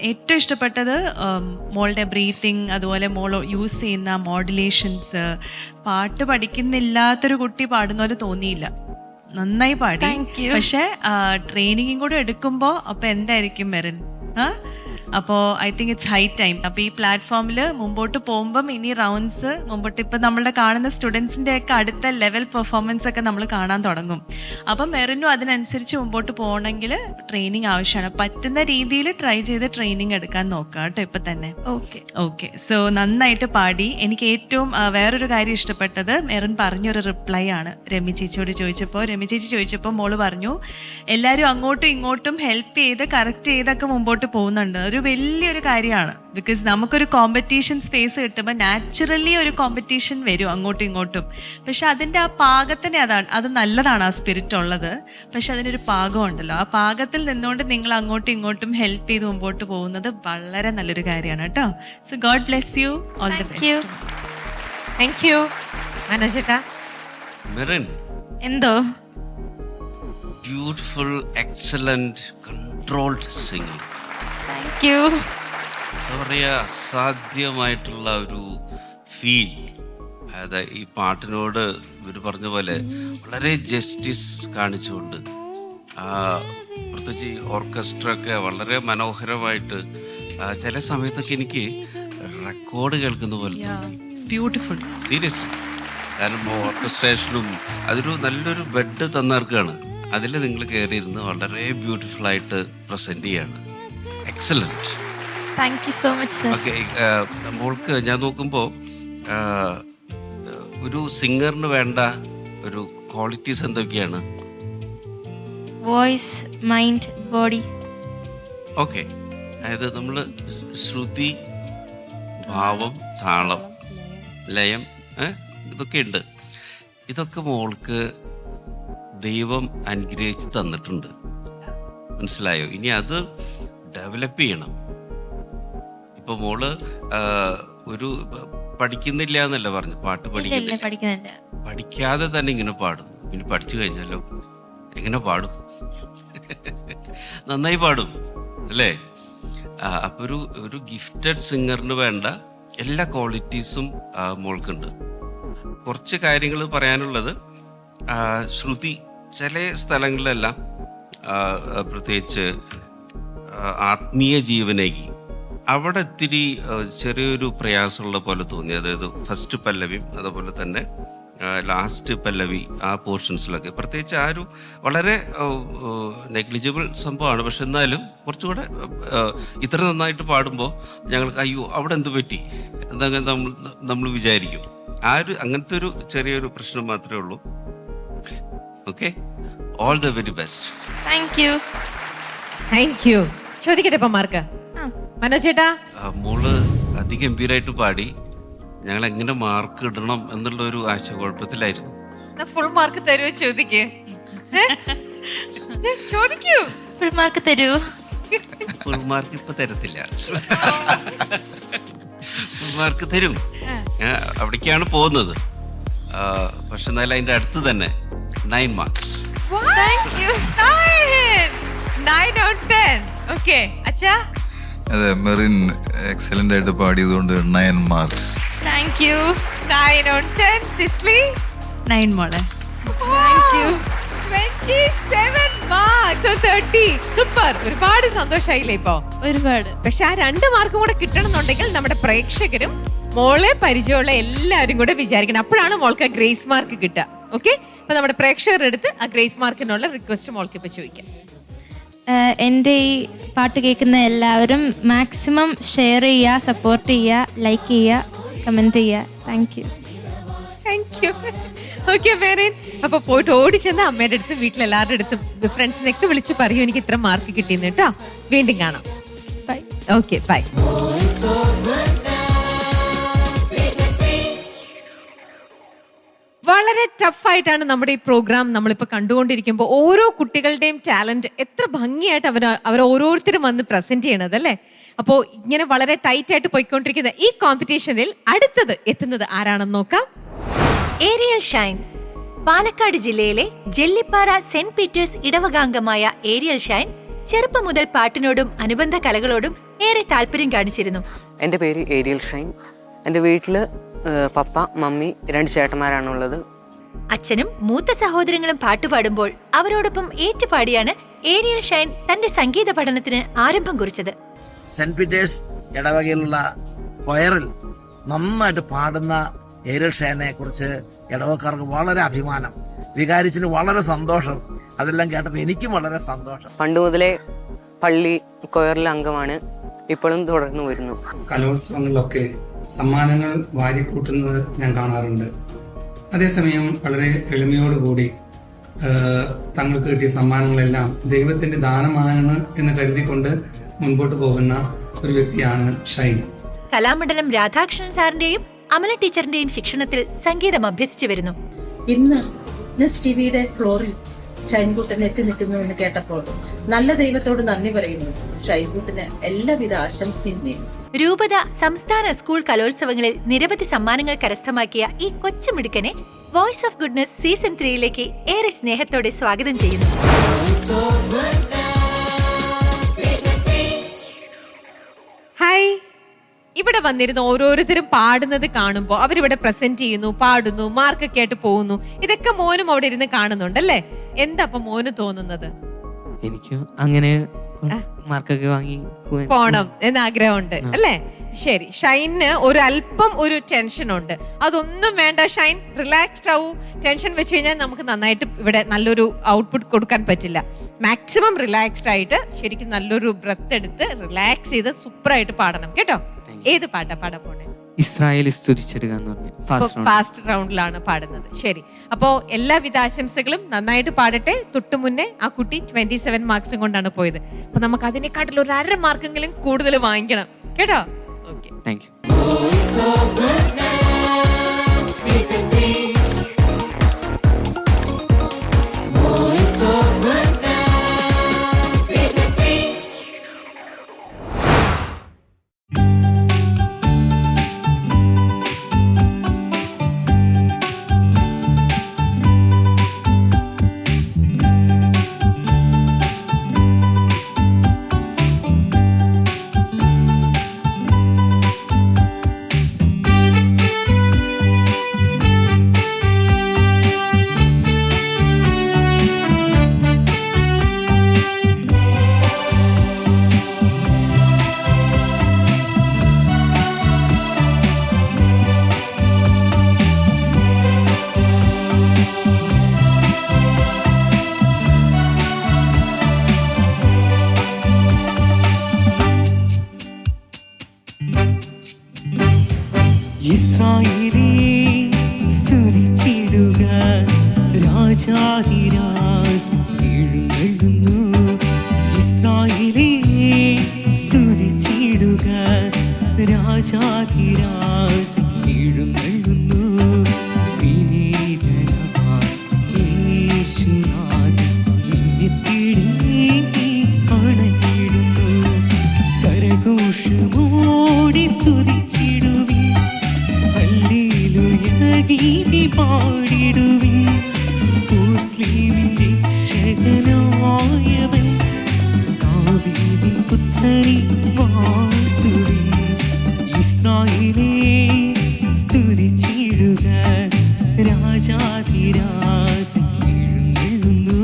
ഏറ്റവും ഇഷ്ടപ്പെട്ടത് മോളുടെ ബ്രീത്തിങ്, അതുപോലെ മോൾ യൂസ് ചെയ്യുന്ന മോഡുലേഷൻസ്. പാട്ട് പഠിക്കുന്നില്ലാത്തൊരു കുട്ടി പാടുന്ന പോലെ തോന്നിയില്ല. നന്നായി പാടി. പക്ഷെ ട്രെയിനിങ്ങും കൂടെ എടുക്കുമ്പോ അപ്പൊ എന്തായിരിക്കും മെറിൻ? അപ്പോൾ I think it's high time. അപ്പോൾ ഈ പ്ലാറ്റ്ഫോമിൽ മുമ്പോട്ട് പോകുമ്പം ഇനി റൗണ്ട്സ് മുമ്പോട്ട് ഇപ്പം നമ്മളുടെ കാണുന്ന സ്റ്റുഡൻസിൻ്റെ ഒക്കെ അടുത്ത ലെവൽ പെർഫോമൻസ് ഒക്കെ നമ്മൾ കാണാൻ തുടങ്ങും. അപ്പം മെറിനും അതിനനുസരിച്ച് മുമ്പോട്ട് പോകണമെങ്കിൽ ട്രെയിനിങ് ആവശ്യമാണ്. പറ്റുന്ന രീതിയിൽ ട്രൈ ചെയ്ത് ട്രെയിനിങ് എടുക്കാൻ നോക്കുക കേട്ടോ ഇപ്പം തന്നെ. ഓക്കെ. സോ നന്നായിട്ട് പാടി. എനിക്ക് ഏറ്റവും വേറൊരു കാര്യം ഇഷ്ടപ്പെട്ടത് മെറിൻ പറഞ്ഞൊരു റിപ്ലൈ ആണ്. രമി ചേച്ചിയോട് ചോദിച്ചപ്പോൾ മോള് പറഞ്ഞു, എല്ലാവരും അങ്ങോട്ടും ഇങ്ങോട്ടും ഹെൽപ്പ് ചെയ്ത് കറക്റ്റ് ചെയ്തൊക്കെ മുമ്പോട്ട് പോകുന്നുണ്ട്. ഒരു വലിയൊരു കാര്യമാണ്. ബിക്കോസ് നമുക്കൊരു കോമ്പറ്റീഷൻ സ്പേസ് കിട്ടുമ്പോൾ നാച്ചുറലി ഒരു കോമ്പറ്റീഷൻ വരും അങ്ങോട്ടും ഇങ്ങോട്ടും. പക്ഷെ അതിൻ്റെ ആ പാകത്തിന് അത് നല്ലതാണ്, ആ സ്പിരിറ്റ് ഉള്ളത്. പക്ഷെ അതിനൊരു പാകമുണ്ടല്ലോ, ആ പാകത്തിൽ നിന്നുകൊണ്ട് നിങ്ങൾ അങ്ങോട്ടും ഇങ്ങോട്ടും ഹെൽപ്പ് ചെയ്ത് മുമ്പോട്ട് പോകുന്നത് വളരെ നല്ലൊരു കാര്യമാണ് കേട്ടോ. So god bless you. All the best. Thank you. മനോജേട്ടാ. മെറിൻ എന്തോ? Beautiful, excellent, controlled singing. Thank you. എന്താ പറയുക, അസാധ്യമായിട്ടുള്ള ഒരു ഫീൽ. അതായത് ഈ പാട്ടിനോട് ഇവർ പറഞ്ഞ പോലെ വളരെ ജസ്റ്റിസ് കാണിച്ചുകൊണ്ട്, പ്രത്യേകിച്ച് ഈ ഓർക്കസ്ട്ര ഒക്കെ വളരെ മനോഹരമായിട്ട്, ചില സമയത്തൊക്കെ എനിക്ക് റെക്കോർഡ് കേൾക്കുന്ന പോലെ ബ്യൂട്ടിഫുൾ. സീരിയസ്ലി. കാരണം ഓർക്കസ്ട്രേഷനും അതൊരു നല്ലൊരു ബെഡ് തന്നിറക്കുകയാണ്. അതിൽ നിങ്ങൾ കയറിയിരുന്ന് വളരെ ബ്യൂട്ടിഫുൾ ആയിട്ട് പ്രസന്റ് ചെയ്യാണ്. Excellent. Thank you so much sir. Okay. മോൾക്ക് ഞാൻ നോക്കുമ്പോൾ ഒരു സിംഗറിന് വേണ്ട ഒരു ക്വാളിറ്റീസ് എന്തൊക്കെയാണ്? Voice, mind, body. ഓക്കെ. അതായത് നമ്മൾ ശ്രുതി, ഭാവം, താളം, ലയം, ഇതൊക്കെ ഉണ്ട്. ഇതൊക്കെ മോൾക്ക് ദൈവം അനുഗ്രഹിച്ച് തന്നിട്ടുണ്ട്. മനസ്സിലായോ? ഇനി അത് ഡെവലപ്പ് ചെയ്യണം. ഇപ്പോൾ മോള് ഒരു പഠിക്കുന്നില്ല എന്നല്ല പറഞ്ഞു, പാട്ട് പഠിക്കുന്നില്ല, പഠിക്കുന്നില്ല. പഠിക്കാതെ തന്നെ ഇങ്ങനെ പാടും. പിന്നെ പഠിച്ചു കഴിഞ്ഞാലോ എങ്ങനെ പാടും? നന്നായി പാടും അല്ലേ? അപ്പൊ ഒരു ഗിഫ്റ്റഡ് സിംഗറിന് വേണ്ട എല്ലാ ക്വാളിറ്റീസും മോൾക്കുണ്ട്. കുറച്ച് കാര്യങ്ങൾ പറയാനുള്ളത്, ശ്രുതി ചില സ്ഥലങ്ങളിലെല്ലാം പ്രത്യേകിച്ച് ആത്മീയ ജീവനേകി അവിടെ ഇത്തിരി ചെറിയൊരു പ്രയാസമുള്ള പോലെ തോന്നി. അതായത് ഫസ്റ്റ് പല്ലവിയും അതുപോലെ തന്നെ ലാസ്റ്റ് പല്ലവി ആ പോർഷൻസിലൊക്കെ പ്രത്യേകിച്ച് ആ ഒരു വളരെ നെഗ്ലിജിബിൾ സംഭവമാണ്. പക്ഷെ എന്നാലും കുറച്ചുകൂടെ ഇത്ര നന്നായിട്ട് പാടുമ്പോൾ ഞങ്ങൾക്ക് അയ്യോ അവിടെ എന്ത് പറ്റി എന്നങ്ങനെ നമ്മൾ വിചാരിക്കും. അങ്ങനത്തെ ഒരു ചെറിയൊരു പ്രശ്നം മാത്രമേ ഉള്ളൂ. Okay, all the very best. Thank U. Thank U. ചോദിക്കട്ടെ ഇപ്പൊ മാർക്ക് മനോജ് ചേട്ടാ? മോള് അതിഗംഭീരമായിട്ട് പാടി. ഞങ്ങൾ എങ്ങനെ മാർക്ക് ഇടണം എന്നുള്ള ഒരു ആശയക്കുഴപ്പത്തിലായിരുന്നു. ഫുൾ മാർക്ക് തരുമോ? ചോദിക്കൂ. ചോദിക്കൂ. ഫുൾ മാർക്ക് തരൂ. ഫുൾ മാർക്ക് ഇപ്പൊ തരത്തില്ല, ഫുൾ മാർക്ക് തരും. അവിടേക്കാണ് പോകുന്നത്. പക്ഷെ എന്നാലും അതിന്റെ അടുത്ത് തന്നെ 9 marks. Okay. അച്ഛാ? അതെ, മെറിൻ എക്സലന്റ് ആയിട്ട് പാടിയതുകൊണ്ട് 9 marks. Thank you. 9 on 10. സിസ്ലി? 9 മോളെ. Thank you. 27 marks on 30. Super. ഒരുപാട് സന്തോഷായില്ലേ ഇപ്പൊ? ഒരുപാട്. പക്ഷെ ആ 2 മാർക്കും കൂടെ കിട്ടണമെന്നുണ്ടെങ്കിൽ നമ്മുടെ പ്രേക്ഷകരും മോളെ പരിചയമുള്ള എല്ലാവരും കൂടെ വിചാരിക്കണം. അപ്പോഴാണ് മോൾക്ക് ഗ്രേസ് മാർക്ക് കിട്ടുക. ഓക്കെ, അപ്പൊ നമ്മുടെ പ്രേക്ഷകരുടെ അടുത്ത് ആ ഗ്രേസ് മാർക്കിനുള്ള റിക്വസ്റ്റ് മോൾക്ക് ഇപ്പൊ ചോദിക്കാം. എൻ്റെ ഈ പാട്ട് കേൾക്കുന്ന എല്ലാവരും മാക്സിമം ഷെയർ ചെയ്യുക, സപ്പോർട്ട് ചെയ്യുക, ലൈക്ക് ചെയ്യുക, കമൻറ്റ് ചെയ്യുക. Thank you. Thank U. Okay Merin, അപ്പൊ പോയിട്ട് ഓടിച്ചെന്ന് അമ്മയുടെ അടുത്ത് വീട്ടിലെല്ലാവരുടെ അടുത്തും ഫ്രണ്ട്സിനൊക്കെ വിളിച്ച് പറയൂ എനിക്ക് ഇത്ര മാർക്ക് കിട്ടിയെന്ന് കേട്ടോ. വീണ്ടും കാണാം. ബൈ. Okay, bye. വളരെ ടഫായിട്ടാണ് നമ്മുടെ ഈ പ്രോഗ്രാം നമ്മളിപ്പോൾ കണ്ടുകൊണ്ടിരിക്കുമ്പോൾ ഓരോ കുട്ടികളുടെയും ടാലന്റ് എത്ര ഭംഗിയായിട്ട് അവർ ഓരോരുത്തരും വന്ന് പ്രസന്റ് ചെയ്യണത് അല്ലേ. അപ്പോൾ ഇങ്ങനെ വളരെ ടൈറ്റ് ആയിട്ട് പോയിക്കൊണ്ടിരിക്കുന്ന ഈ കോമ്പറ്റീഷനിൽ അടുത്തത് എത്തുന്നത് ആരാണെന്ന് നോക്കാം. Aerial Shine. പാലക്കാട് ജില്ലയിലെ ജെല്ലിപ്പാറ സെന്റ് പീറ്റേഴ്സ് ഇടവകാംഗമായ ഏരിയൽ ഷൈൻ ചെറുപ്പം മുതൽ പാട്ടിനോടും അനുബന്ധ കലകളോടും ഏറെ താല്പര്യം കാണിച്ചിരുന്നു. എൻ്റെ പേര് ഏരിയൽ ഷൈൻ. എൻ്റെ വീട്ടിൽ പപ്പ, മമ്മി, 2 ചേട്ടന്മാരാണുള്ളത്. അച്ഛനും മൂത്ത സഹോദരങ്ങളും പാട്ടുപാടുമ്പോൾ അവരോടൊപ്പം ഏറ്റുപാടിയാണ് ഏരിയൽ ഷൈൻ തന്റെ സംഗീത പഠനത്തിന് ആരംഭം കുറിച്ചത്. സെന്റ് പീറ്റേഴ്സ് ഇടവകയിലുള്ള കൊയറിൽ നന്നായിട്ട് പാടുന്ന ഏരിയൽ ഷൈനെ കുറിച്ച് ഇടവക്കാർക്ക് വളരെ അഭിമാനം, വികാരിച്ചിന് വളരെ സന്തോഷം. അതെല്ലാം കേട്ടപ്പോൾ എനിക്കും വളരെ സന്തോഷം. പണ്ട് മുതലേ പള്ളി കൊയറിലെ അംഗമാണ്, ഇപ്പോഴും തുടർന്നു വരുന്നു. കലോത്സവങ്ങളിലൊക്കെ സമ്മാനങ്ങൾ വാരിക്കൂട്ടുന്നത് ഞാൻ കാണാറുണ്ട്. അതേസമയം വളരെ എളിമയോടുകൂടി തങ്ങൾക്ക് കിട്ടിയ സമ്മാനങ്ങളെല്ലാം ദൈവത്തിന്റെ ദാനമാണ് എന്ന് കരുതിക്കൊണ്ട് മുൻപോട്ട് പോകുന്ന ഒരു വ്യക്തിയാണ് ഷൈൻ. കലാമണ്ഡലം രാധാകൃഷ്ണൻ സാറിന്റെയും അമല ടീച്ചറിന്റെയും ശിക്ഷണത്തിൽ സംഗീതം അഭ്യസിച്ചു വരുന്നു. ഇന്ന് നെസ് ടിവിയുടെ ഫ്ലോറിൽ ഷൈൻകുട്ടൻ എത്തി നിൽക്കുന്നു എന്ന് കേട്ടപ്പോൾ നല്ല ദൈവത്തോട് നന്ദി പറയുന്നു. ഷൈൻകുട്ടന് എല്ലാവിധ ആശംസയും നേരുന്നു. രൂപത സംസ്ഥാന സ്കൂൾ കലോത്സവങ്ങളിൽ നിരവധി സമ്മാനങ്ങൾ കരസ്ഥമാക്കിയ ഈ കൊച്ചുമിടുക്കനെ വോയിസ് ഓഫ് ഗുഡ്നസ് സീസൺ 3യിലേക്ക് ഏറെ സ്നേഹത്തോടെ സ്വാഗതം ചെയ്യുന്നു. ഹായ്. ഇവിടെ വന്നിരുന്ന ഓരോരുത്തരും പാടുന്നത് കാണുമ്പോൾ അവരിവിടെ പ്രസന്റ് ചെയ്യുന്നു, പാടുന്നു, മാർക്കൊക്കെ ആയിട്ട് പോകുന്നു. ഇതൊക്കെ മോനും അവിടെ ഇരുന്ന് കാണുന്നുണ്ടല്ലേ? എന്താ അപ്പൊ മോന് തോന്നുന്നത്? എനിക്കും അങ്ങനെ മാർക്കൊക്കെ വാങ്ങി പോണം എന്ന് ആഗ്രഹമുണ്ട് അല്ലേ? ശരി, ഷൈന് ഒരു അല്പം ഒരു ടെൻഷൻ ഉണ്ട്. അതൊന്നും വേണ്ട ഷൈൻ, റിലാക്സ്ഡ് ആവൂ. ടെൻഷൻ വെച്ച് കഴിഞ്ഞാൽ നമുക്ക് നന്നായിട്ട് ഇവിടെ നല്ലൊരു ഔട്ട്പുട്ട് കൊടുക്കാൻ പറ്റില്ല. മാക്സിമം റിലാക്സ്ഡ് ആയിട്ട് ശരിക്കും നല്ലൊരു ബ്രത്ത് എടുത്ത് റിലാക്സ് ചെയ്ത് സൂപ്പറായിട്ട് പാടണം കേട്ടോ. ഏത് പാട്ടാ പാടാൻ പോണേ? ഇസ്രായേൽ സ്തുതിച്ചിടുക എന്ന് പറഞ്ഞു ഫാസ്റ്റ് റൗണ്ടിലാണ് പാടുന്നത്. ശരി, അപ്പോ എല്ലാവിധ ആശംസകളും. നന്നായിട്ട് പാടട്ടെ. തൊട്ടു മുന്നേ ആ കുട്ടി 27 മാർക്സും കൊണ്ടാണ് പോയത്. അപ്പൊ നമുക്ക് അതിനെക്കാട്ടിൽ ഒരു 1/2 മാർക്കെങ്കിലും കൂടുതൽ വാങ്ങിക്കണം കേട്ടോ. Okay, thank you. ഇസ്രായേലേ സ്തുതിച്ചിടുക, രാജാധിരാജൻ എഴുന്നള്ളുന്നു. ഇസ്രായേലേ സ്തുതിച്ചിടുക, രാജാധിരാജൻ എഴുന്നള്ളുന്നു. വിനീതനായ യേശുനാഥൻ നിന്നെ തേടി അണഞ്ഞിടുന്നു. കരഘോഷമോടെ സ്തുതിച്ചിടുവിൻ, ഹല്ലേലൂയ ഗീതി പാടിടുവിൻ. മുസ്ലിമിന്റെ രക്ഷകനായവൻ, ദാവീദിൻ പുത്രനെ വാഴ്ത്തുവിൻ. ഇസ്രായേലേ സ്തുതിച്ചിടുക, രാജാധിരാജൻ എഴുന്നള്ളുന്നു.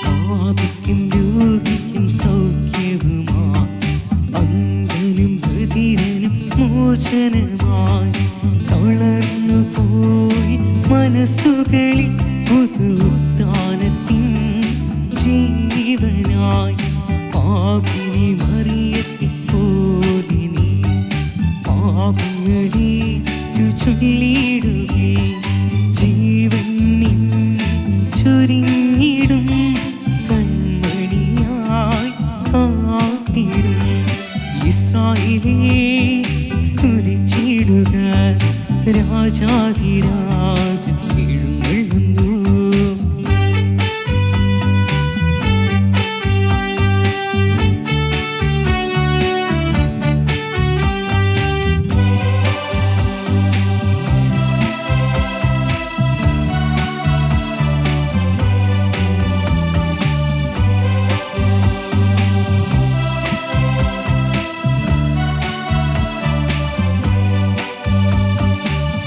പാപിക്കും രോഗിക്കും സൗഖ്യവുമായി, അന്ധനും ബധിരനും മോചനമായി. തളർന്നു പോയി മനസ്സുകളിൽ പുതുത്താനത്തിൻ ജീവനായി. പാപിനി മറിയത്തെ പോലെ നീ പാപികളെ ചൊല്ലിടുകയും ജീവൻ ചൊരിഞ്ഞിടും കൺമണിയായി കാത്തിടും. ഇസ്രായേലേ സ്തുതിച്ചിടുക, രാജാധിരാജൻ എഴുന്നള്ളുന്നു.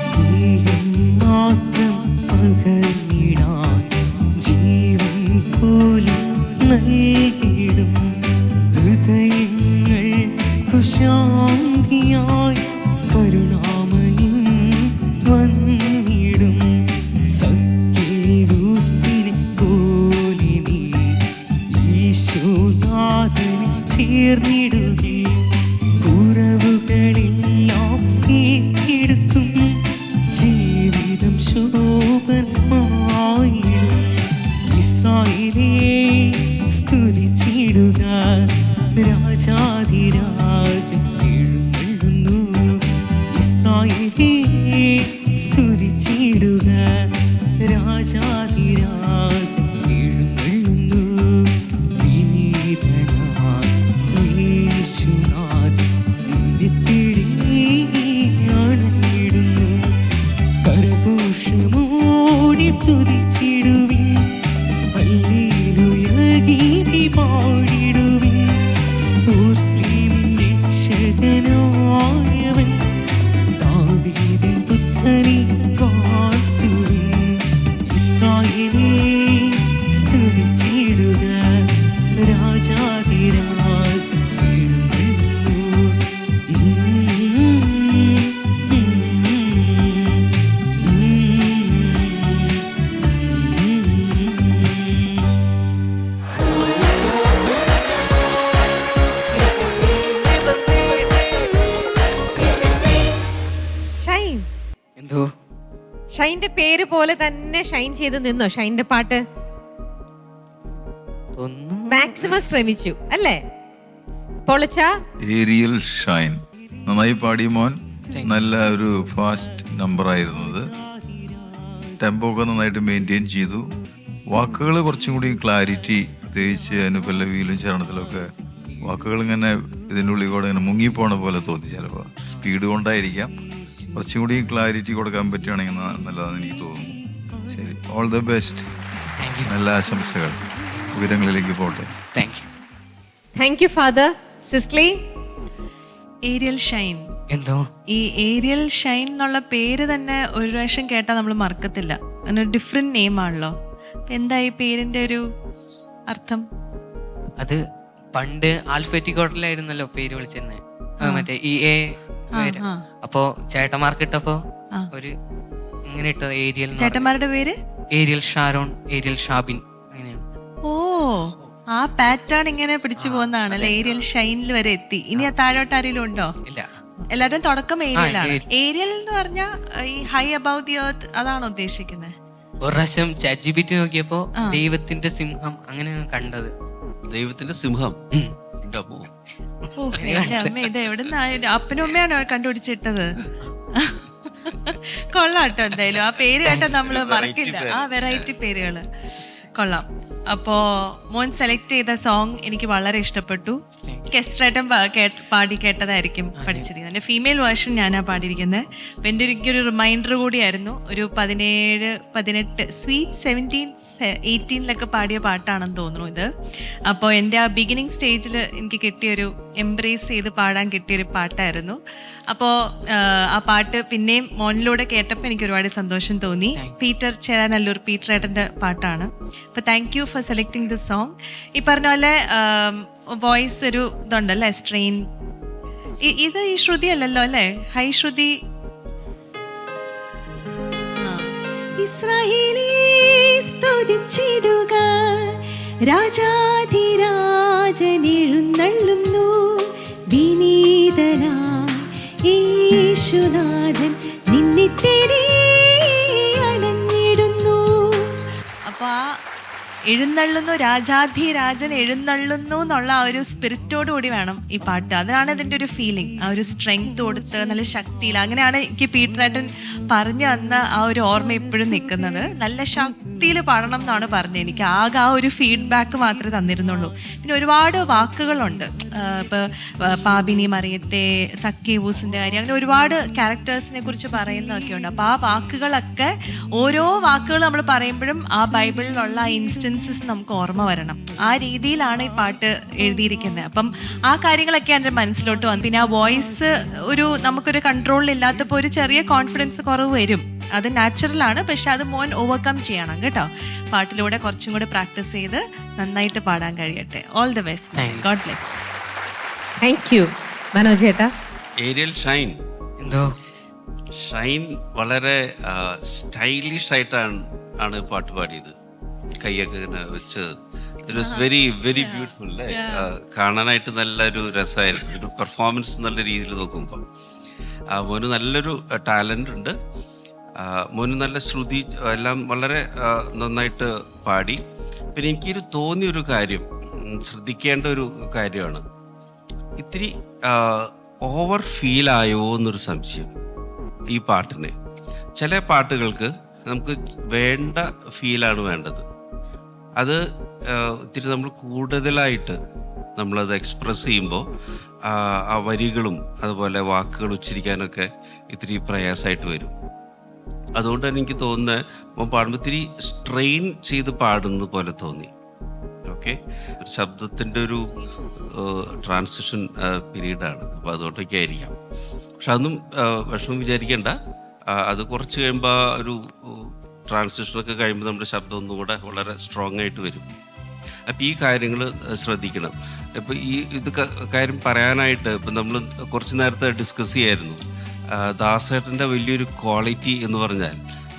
സ്നേഹം മാത്രം പകർന്നിടാൻ ജീവൻ പോലും നൽകിടും. ഹൃദയങ്ങൾ കുശാന്തിയായി കരുണാമയൻ വന്നിടും. സത്യേരൂസിനെ പോലെ നീ ഈശോനാഥനെ ചേർന്നിടുകയും കുറവുകളെല്ലാം ഏറ്റെടുക്കും. ജീവിതം ശോഭനമായിടും. ഇസ്രായേലേ സ്തുതിച്ചിടുക, രാജാധിരാജൻ എഴുന്നള്ളുന്നു. ഇസ്രായേലേ സ്തുതിച്ചിടുക, രാജാധിരാജൻ എഴുന്നള്ളുന്നു. വിനീതനായ യേശുനാഥൻ നിന്നെ തേടി അണഞ്ഞിടുന്നു. കരഘോഷമോടെ സ്തുതിച്ചിടുവിൻ, ഹല്ലേലൂയ ഗീതി പാടിടുവിൻ. മുസ്ലിമിന്റെ രക്ഷകനായവൻ, ദാവീദിൻ പുത്രനെ വാഴ്ത്തുവിൻ. ഇസ്രായേലേ സ്തുതിച്ചിടുക, രാജാധിരാജൻ എഴുന്നള്ളുന്നു. ഷൈൻ, എന്തോ ഷൈന്റെ പേര് പോലെ തന്നെ ഷൈൻ ചെയ്ത് നിന്നോ? ഷൈന്റെ പാട്ട് മാക്സിമം ശ്രമിച്ചു അല്ലേ? പൊളിച്ച ഏരിയൽ ഷൈൻ നന്നായി പാടി മോൻ. നല്ല ഒരു ഫാസ്റ്റ് നമ്പർ ആയിരുന്നത്. ടെമ്പോ ഒക്കെ നന്നായിട്ട് മെയിൻറ്റെയിൻ ചെയ്തു. വാക്കുകൾ കുറച്ചും കൂടി ക്ലാരിറ്റി, പ്രത്യേകിച്ച് അനുപല്ലവിയിലും ചരണത്തിലൊക്കെ വാക്കുകൾ ഇങ്ങനെ ഇതിൻ്റെ ഉള്ളിൽ കൂടെ ഇങ്ങനെ മുങ്ങിപ്പോണ പോലെ തോന്നി. ചിലപ്പോൾ സ്പീഡ് കൊണ്ടായിരിക്കാം. കുറച്ചും കൂടി ക്ലാരിറ്റി കൊടുക്കാൻ പറ്റുകയാണെങ്കിൽ നല്ലതാണെന്ന് എനിക്ക് തോന്നുന്നു. ശരി, ഓൾ ദ ബെസ്റ്റ്. നല്ല ആശംസകൾ. ഉയരങ്ങളിലേക്ക് പോട്ടെ. Thank you father. Cicily, Ariel Shine. എന്തോ ഈ ഏരിയൽ ഷൈൻ എന്നുള്ള പേര് തന്നെ ഒരു പ്രാവശ്യം കേട്ടാൽ നമ്മൾ മറക്കത്തില്ല. അങ്ങനെ ഡിഫറെന്റ് നെയിം ആണല്ലോ. എന്താ ഈ പേരിന്റെ ഒരു അർത്ഥം? അത് പണ്ട് ആൽഫബറ്റിക് ഓർഡറിലായിരുന്നല്ലോ പേര് വിളിച്ചിരുന്നത്, മറ്റേ EA പേര്. അപ്പോ ചേട്ടന്മാർക്ക് ഇട്ടപ്പോ ഒരു ഇങ്ങനെ ഇട്ടത് ഏരിയൽ. ചേട്ടന്മാരുടെ പേര് ഏരിയൽ ഷാരോൺ, ഏരിയൽ ഷാബിൻ, അങ്ങനെയാണ്. ഓ, ആ പാറ്റേൺ ഇങ്ങനെ പിടിച്ചു പോകുന്നതാണല്ലേ. ഏരിയൽ ഷൈനിൽ വരെ എത്തി. ഇനി ആ താഴോട്ട് ആരെങ്കിലും ഉണ്ടോ? ഇല്ല, എല്ലാവരും തുടക്കം ഏരിയലാണ്. ഏരിയൽ എന്ന് പറഞ്ഞാൽ ഈ ഹൈ അബവ് ദി എർത്ത് അതാണോ ഉദ്ദേശിക്കുന്നത്? ഒരു പ്രാവശ്യം ChatGPT നോക്കിയപ്പോ ദൈവത്തിന്റെ സിംഹം അങ്ങനെയാണ് കണ്ടത്. ദൈവത്തിന്റെ സിംഹം. ഇത് എവിടുന്ന അപ്പനും അമ്മയാണോ കണ്ടുപിടിച്ചിട്ടത്? കൊള്ളാട്ടോ. എന്തായാലും ആ പേര് കേട്ടാ നമ്മള് മറക്കില്ല. ആ വെറൈറ്റി പേരുകള് കൊള്ളാം. അപ്പോ മോൻ സെലക്ട് ചെയ്ത സോങ് എനിക്ക് വളരെ ഇഷ്ടപ്പെട്ടു. കെസ്ട്രേറ്റം പാടി കേട്ടതായിരിക്കും പഠിച്ചിരിക്കുന്നത്. എൻ്റെ ഫീമെയിൽ വേർഷൻ ഞാനാ പാടിയിരിക്കുന്നത്. അപ്പം എൻ്റെ എനിക്കൊരു റിമൈൻഡർ കൂടിയായിരുന്നു. ഒരു 17, 18, സ്വീറ്റ് 17, 18 പാടിയ പാട്ടാണെന്ന് തോന്നുന്നു ഇത്. അപ്പോൾ എൻ്റെ ആ ബിഗിനിങ് സ്റ്റേജിൽ എനിക്ക് കിട്ടിയൊരു എംബ്രേസ് ചെയ്ത് പാടാൻ കിട്ടിയൊരു പാട്ടായിരുന്നു. അപ്പോൾ ആ പാട്ട് പിന്നെയും മോനിലൂടെ കേട്ടപ്പോൾ എനിക്ക് ഒരുപാട് സന്തോഷം തോന്നി. പീറ്റർ ചേരാനല്ലൂർ പീറ്ററേട്ടൻ്റെ പാട്ടാണ്. അപ്പോൾ thank you for selecting this song. ഈ പറഞ്ഞ പോലെ വോയിസ് ഒരു ഇതുണ്ടല്ലേ, സ്ട്രെയിൻ. ഇത് ഈ ശ്രുതി അല്ലല്ലോ അല്ലേ, ഹൈ ശ്രുതി. ഇസ്രായേലേ സ്തുതിച്ചിടുക, രാജാധിരാജൻ എഴുന്നള്ളുന്നു, വിനീതനായി യേശുനാഥൻ നിന്നെ തേടി അണഞ്ഞിടുന്നു. അപ്പൊ ആ എഴുന്നള്ളുന്നു, രാജാധിരാജൻ എഴുന്നള്ളുന്നു എന്നുള്ള ആ ഒരു സ്പിരിറ്റോട് കൂടി വേണം ഈ പാട്ട്. അതാണ് ഇതിൻ്റെ ഒരു ഫീലിംഗ്. ആ ഒരു സ്ട്രെങ്ത് കൊടുത്ത് നല്ല ശക്തിയിൽ, അങ്ങനെയാണ് എനിക്ക് പീറ്ററേട്ടൻ പറഞ്ഞു തന്ന ആ ഒരു ഓർമ്മ ഇപ്പോഴും നിൽക്കുന്നത്. നല്ല ശക്തിയിൽ പാടണം എന്നാണ് പറഞ്ഞത്. എനിക്ക് ആകെ ആ ഒരു ഫീഡ്ബാക്ക് മാത്രമേ തന്നിരുന്നുള്ളൂ. പിന്നെ ഒരുപാട് വാക്കുകളുണ്ട്. ഇപ്പോൾ പാബിനി മറിയത്തെ, സക്കേവൂസിൻ്റെ കാര്യം, അങ്ങനെ ഒരുപാട് ക്യാരക്ടേഴ്സിനെ കുറിച്ച് പറയുന്നതൊക്കെ ഉണ്ട്. അപ്പോൾ ആ വാക്കുകളൊക്കെ, ഓരോ വാക്കുകൾ നമ്മൾ പറയുമ്പോഴും ആ ബൈബിളിലുള്ള ആ ഇൻസ്റ്റൻസസ് നമുക്ക് ഓർമ്മ വരണം. ആ രീതിയിലാണ് ഈ പാട്ട് എഴുതിയിരിക്കുന്നത്. അപ്പം ആ കാര്യങ്ങളൊക്കെ എൻ്റെ മനസ്സിലോട്ട് വന്നു. പിന്നെ ആ വോയിസ് ഒരു നമുക്കൊരു കൺട്രോളിലില്ലാത്തപ്പോൾ ഒരു ചെറിയ കോൺഫിഡൻസ് കുറവ് വരും. അത് നാച്ചുറലാണ്. പക്ഷെ അത് മോൻ ഓവർകം ചെയ്യണം കേട്ടോ. പാട്ടിലൂടെ കുറച്ചും കൂടെ പ്രാക്ടീസ് ചെയ്ത് നന്നായിട്ട് പാടാൻ കഴിയട്ടെ. All the best. God bless. Thank you. Manoj ചേട്ടാ, ഏരിയൽ ഷൈൻ. എന്തോ ഷൈൻ വളരെ സ്റ്റൈലിഷ് ആയിട്ടാണ് പാട്ട് പാടിയത്. കൈയൊക്കെ ഇങ്ങനെ വെച്ച് it was very very beautiful അല്ലേ. കാണാനായിട്ട് നല്ലൊരു രസമായിരുന്നു. ഒരു പെർഫോമൻസ് നല്ല രീതിയിൽ നോക്കുമ്പോൾ മോന് നല്ലൊരു ടാലൻ്റ് ഉണ്ട്. മോന് നല്ല ശ്രുതി എല്ലാം വളരെ നന്നായിട്ട് പാടി. പിന്നെ എനിക്കൊരു തോന്നിയൊരു കാര്യം, ശ്രദ്ധിക്കേണ്ട ഒരു കാര്യമാണ്, ഇത്തിരി ഓവർ ഫീലായോ എന്നൊരു സംശയം ഈ പാട്ടിന്. ചില പാട്ടുകൾക്ക് നമുക്ക് വേണ്ട ഫീലാണ് വേണ്ടത്. അത് ഇത്തിരി നമ്മൾ കൂടുതലായിട്ട് നമ്മളത് എക്സ്പ്രസ് ചെയ്യുമ്പോൾ ആ വരികളും അതുപോലെ വാക്കുകൾ ഉച്ചരിക്കാനൊക്കെ ഇത്തിരി പ്രയാസമായിട്ട് വരും. അതുകൊണ്ട് തന്നെ എനിക്ക് തോന്നുന്നത് പാടുമ്പോൾ ഇത്തിരി സ്ട്രെയിൻ ചെയ്ത് പാടുന്ന പോലെ തോന്നി. ഓക്കെ, ഒരു ശബ്ദത്തിൻ്റെ ഒരു ട്രാൻസിഷൻ പീരീഡാണ്. അപ്പോൾ അതുകൊണ്ടൊക്കെ ആയിരിക്കാം. പക്ഷെ അതൊന്നും വിഷമം വിചാരിക്കേണ്ട. അത് കുറച്ച് കഴിയുമ്പോൾ ഒരു ട്രാൻസിഷനൊക്കെ കഴിയുമ്പോൾ നമ്മുടെ ശബ്ദം ഒന്നും കൂടെ വളരെ സ്ട്രോങ് ആയിട്ട് വരും. അപ്പോൾ ഈ കാര്യങ്ങൾ ശ്രദ്ധിക്കണം. ഇപ്പോൾ ഇത് കാര്യം പറയാനായിട്ട് ഇപ്പം നമ്മൾ കുറച്ച് നേരത്തെ ഡിസ്കസ് ചെയ്യായിരുന്നു. ദാസേട്ടൻ്റെ വലിയൊരു ക്വാളിറ്റി എന്ന് പറഞ്ഞാൽ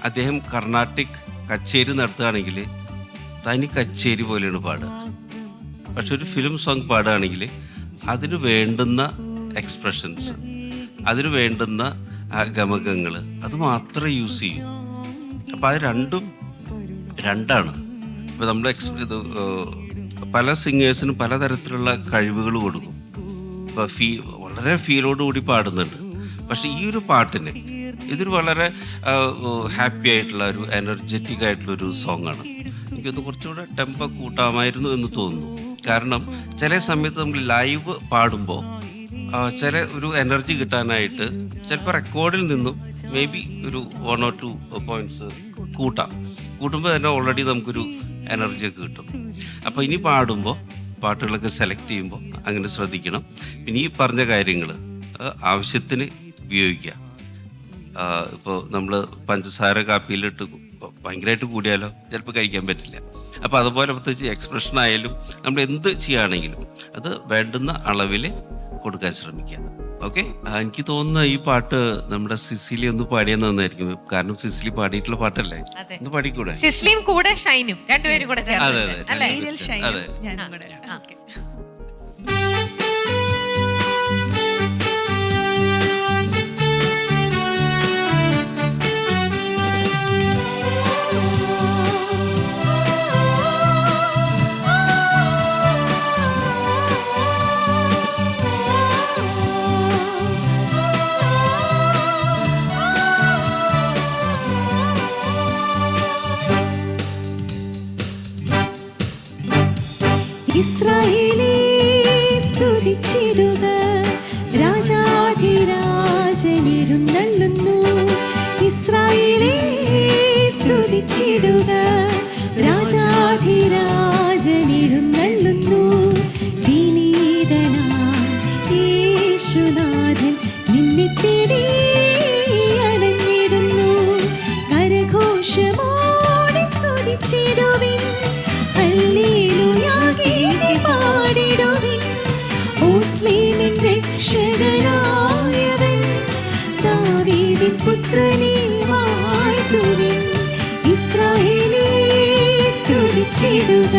അദ്ദേഹം കർണാട്ടിക് കച്ചേരി നടത്തുകയാണെങ്കിൽ തനി കച്ചേരി പോലെയാണ് പാടുക. പക്ഷെ ഒരു ഫിലിം സോങ് പാടുകയാണെങ്കിൽ അതിന് വേണ്ടുന്ന എക്സ്പ്രഷൻസ്, അതിന് വേണ്ടുന്ന ഗമകങ്ങൾ അത് മാത്രമേ യൂസ് ചെയ്യൂ. അപ്പം അത് രണ്ടാണ്. ഇപ്പം നമ്മൾ പല സിംഗേഴ്സിനും പലതരത്തിലുള്ള കഴിവുകൾ കൊടുക്കും. ഇപ്പോൾ വളരെ ഫീലോടുകൂടി പാടുന്നുണ്ട്. പക്ഷെ ഈ ഒരു പാട്ടിന് ഇതൊരു വളരെ ഹാപ്പി ആയിട്ടുള്ള ഒരു എനർജറ്റിക് ആയിട്ടുള്ളൊരു സോങ്ങാണ്. എനിക്കൊന്ന് കുറച്ചുകൂടെ ടെമ്പോ കൂട്ടാമായിരുന്നു എന്ന് തോന്നുന്നു. കാരണം ചില സമയത്ത് നമ്മൾ ലൈവ് പാടുമ്പോൾ ചില ഒരു എനർജി കിട്ടാനായിട്ട് ചിലപ്പോൾ റെക്കോർഡിൽ നിന്നും മേ ബി ഒരു 1 or 2 പോയിന്റ്സ് കൂട്ടുമ്പോൾ തന്നെ ഓൾറെഡി നമുക്കൊരു എനർജിയൊക്കെ കിട്ടും. അപ്പോൾ ഇനി പാട്ടുകളൊക്കെ സെലക്ട് ചെയ്യുമ്പോൾ അങ്ങനെ ശ്രദ്ധിക്കണം. പിന്നെ ഈ പറഞ്ഞ കാര്യങ്ങൾ ആവശ്യത്തിന് ഉപയോഗിക്കുക. ഇപ്പോൾ നമ്മൾ പഞ്ചസാര കാപ്പിയിലിട്ട് ഭയങ്കരമായിട്ട് കൂടിയാലോ ചിലപ്പോൾ കഴിക്കാൻ പറ്റില്ല. അപ്പോൾ അതുപോലെ പ്രത്യേകിച്ച് എക്സ്പ്രഷൻ ആയാലും നമ്മൾ എന്ത് ചെയ്യുകയാണെങ്കിലും അത് വേണ്ടുന്ന അളവിൽ കൊടുക്കാൻ ശ്രമിക്കുക. ഓക്കെ, എനിക്ക് തോന്നുന്നു ഈ പാട്ട് നമ്മുടെ സിസിലി ഒന്ന് പാടിയെന്ന് നന്നായിരിക്കും. കാരണം സിസിലി പാടിയിട്ടുള്ള പാട്ടല്ലേ, ഒന്ന് പാടിക്കൂടെ? സിസ്ലിയും കൂടെ ഷൈനും രണ്ടുപേരും കൂടെ അതെ ചേർന്ന് അതെ അല്ലേ? അതെ. ഞാനും കൂടെ. ഓക്കെ. ഇസ്രായേലേ സ്തുതിച്ചിടുക, രാജാധിരാജൻ എഴുന്നള്ളുന്നു. ഇസ്രായേലേ സ്തുതിച്ചിടുക, രാജാധിരാജൻ എഴുന്നള്ളുന്നു. വിനീതനായ യേശുനാഥൻ നിന്നെ തേടി അണഞ്ഞിടുന്നു. കരഘോഷമോടെ സ്തുതിച്ചിടുവിൻ, ഹല്ലേലൂയ ഗീതി പാടിടുവിൻ. മുസ്ലിമിൻ രക്ഷകനായവൻ, ദാവീദിൻ പുത്രനെ വാഴ്ത്തുവിൻ. ഇസ്രായേലേ സ്തുതിച്ചിടുക,